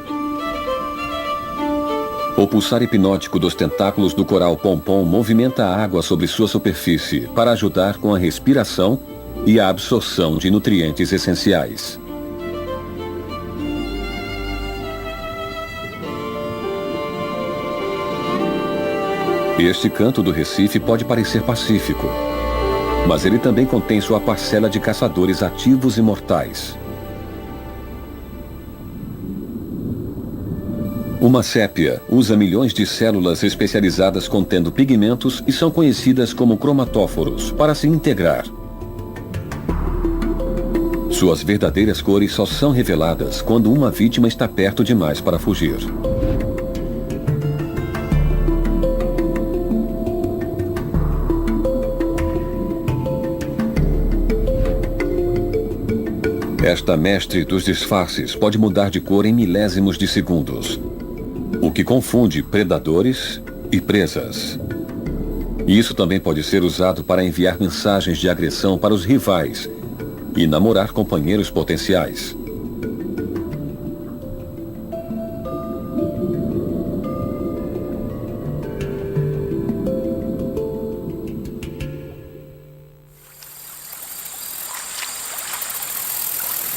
O pulsar hipnótico dos tentáculos do coral pompom movimenta a água sobre sua superfície para ajudar com a respiração e a absorção de nutrientes essenciais. Este canto do Recife pode parecer pacífico, mas ele também contém sua parcela de caçadores ativos e mortais. Uma sépia usa milhões de células especializadas contendo pigmentos e são conhecidas como cromatóforos para se integrar. Suas verdadeiras cores só são reveladas quando uma vítima está perto demais para fugir. Esta mestre dos disfarces pode mudar de cor em milésimos de segundos, o que confunde predadores e presas. Isso também pode ser usado para enviar mensagens de agressão para os rivais e namorar companheiros potenciais.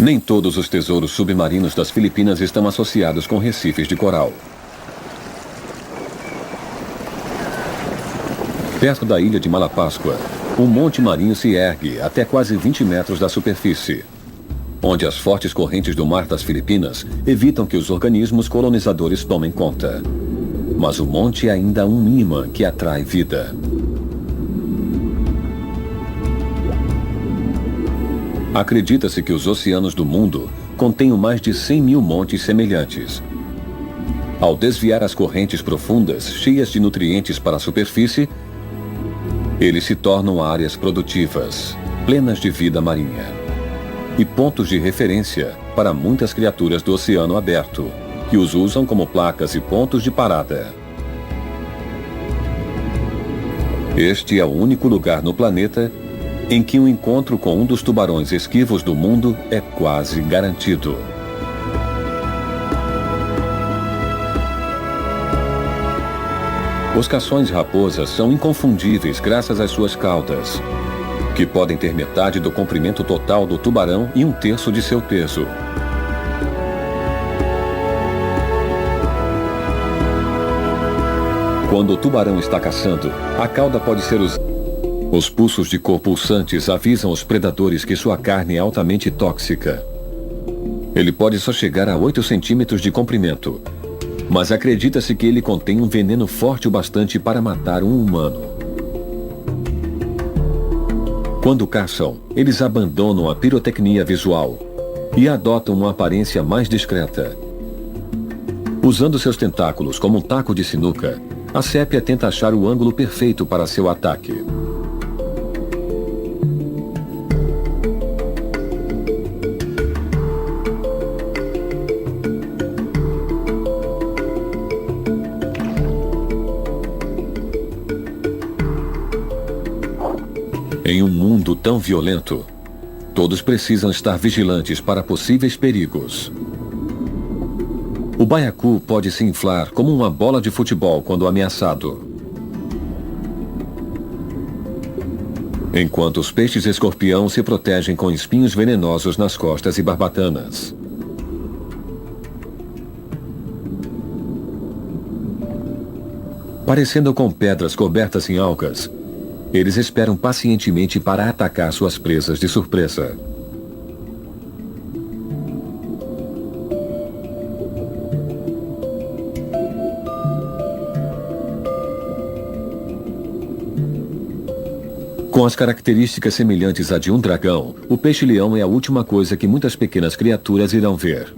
Nem todos os tesouros submarinos das Filipinas estão associados com recifes de coral. Perto da ilha de Malapáscua, um monte marinho se ergue até quase 20 metros da superfície, onde as fortes correntes do mar das Filipinas evitam que os organismos colonizadores tomem conta. Mas o monte é ainda um imã que atrai vida. Acredita-se que os oceanos do mundo contenham mais de 100 mil montes semelhantes. Ao desviar as correntes profundas, cheias de nutrientes para a superfície, eles se tornam áreas produtivas, plenas de vida marinha. e pontos de referência para muitas criaturas do oceano aberto, que os usam como placas e pontos de parada. Este é o único lugar no planeta em que um encontro com um dos tubarões esquivos do mundo é quase garantido. Os cações-raposas são inconfundíveis graças às suas caudas, que podem ter metade do comprimento total do tubarão e 1/3 de seu peso. Quando o tubarão está caçando, a cauda pode ser usada. Os pulsos de cor pulsantes avisam os predadores que sua carne é altamente tóxica. Ele pode só chegar a 8 centímetros de comprimento, mas acredita-se que ele contém um veneno forte o bastante para matar um humano. Quando caçam, eles abandonam a pirotecnia visual e adotam uma aparência mais discreta. Usando seus tentáculos como um taco de sinuca, a sépia tenta achar o ângulo perfeito para seu ataque. Em um mundo tão violento, todos precisam estar vigilantes para possíveis perigos. O baiacu pode se inflar como uma bola de futebol quando ameaçado. Enquanto os peixes-escorpião se protegem com espinhos venenosos nas costas e barbatanas. Parecendo com pedras cobertas em algas, eles esperam pacientemente para atacar suas presas de surpresa. Com as características semelhantes à de um dragão, o peixe-leão é a última coisa que muitas pequenas criaturas irão ver.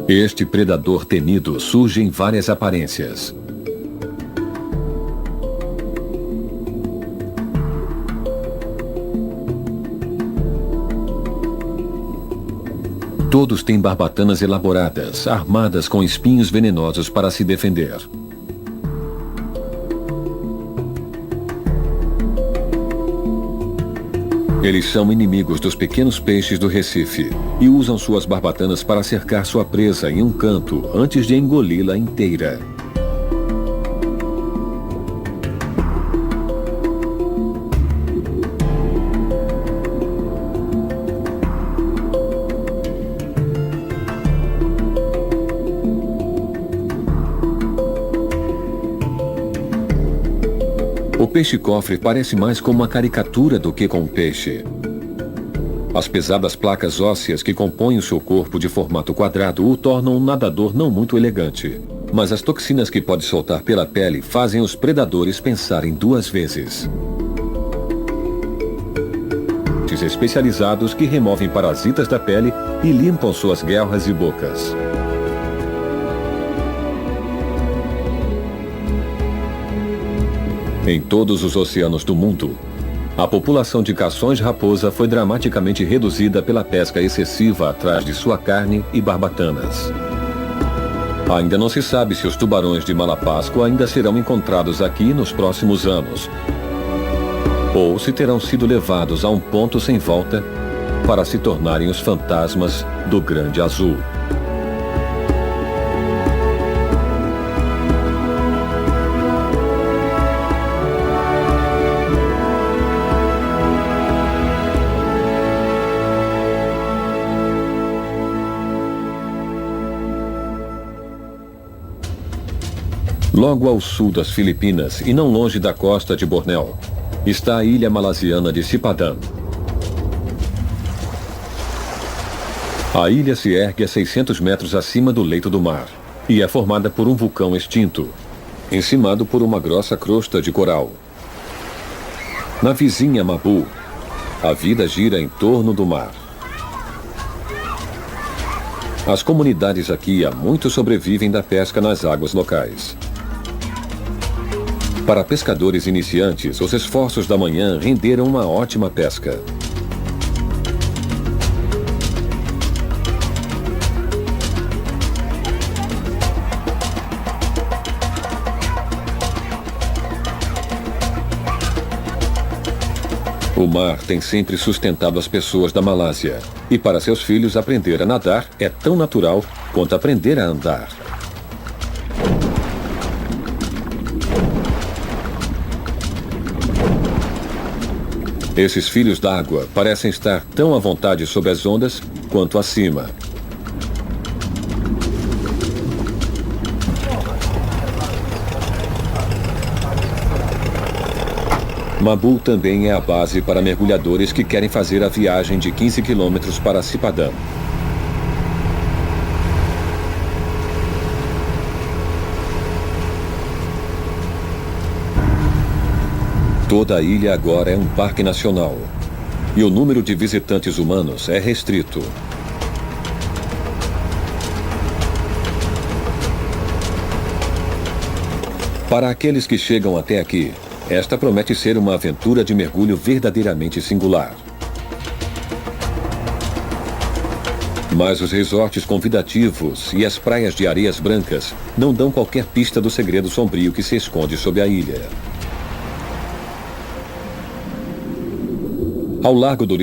Este predador temido surge em várias aparências. Todos têm barbatanas elaboradas, armadas com espinhos venenosos para se defender. Eles são inimigos dos pequenos peixes do Recife e usam suas barbatanas para cercar sua presa em um canto antes de engoli-la inteira. O peixe-cofre parece mais com uma caricatura do que com um peixe. As pesadas placas ósseas que compõem o seu corpo de formato quadrado o tornam um nadador não muito elegante. Mas as toxinas que pode soltar pela pele fazem os predadores pensarem 2 vezes. Especializados que removem parasitas da pele e limpam suas guelras e bocas. Em todos os oceanos do mundo, a população de cações-raposa foi dramaticamente reduzida pela pesca excessiva atrás de sua carne e barbatanas. Ainda não se sabe se os tubarões de Malapascua ainda serão encontrados aqui nos próximos anos, ou se terão sido levados a um ponto sem volta para se tornarem os fantasmas do Grande Azul. Logo ao sul das Filipinas e não longe da costa de Bornéu, está a ilha malasiana de Sipadan. A ilha se ergue a 600 metros acima do leito do mar e é formada por um vulcão extinto, encimado por uma grossa crosta de coral. Na vizinha Mabu, a vida gira em torno do mar. As comunidades aqui há muito sobrevivem da pesca nas águas locais. Para pescadores iniciantes, os esforços da manhã renderam uma ótima pesca. O mar tem sempre sustentado as pessoas da Malásia. E para seus filhos, aprender a nadar é tão natural quanto aprender a andar. Esses filhos d'água parecem estar tão à vontade sob as ondas quanto acima. Mabul também é a base para mergulhadores que querem fazer a viagem de 15 quilômetros para Sipadam. Toda a ilha agora é um parque nacional. E o número de visitantes humanos é restrito. Para aqueles que chegam até aqui, esta promete ser uma aventura de mergulho verdadeiramente singular. Mas os resorts convidativos e as praias de areias brancas não dão qualquer pista do segredo sombrio que se esconde sob a ilha. Ao largo do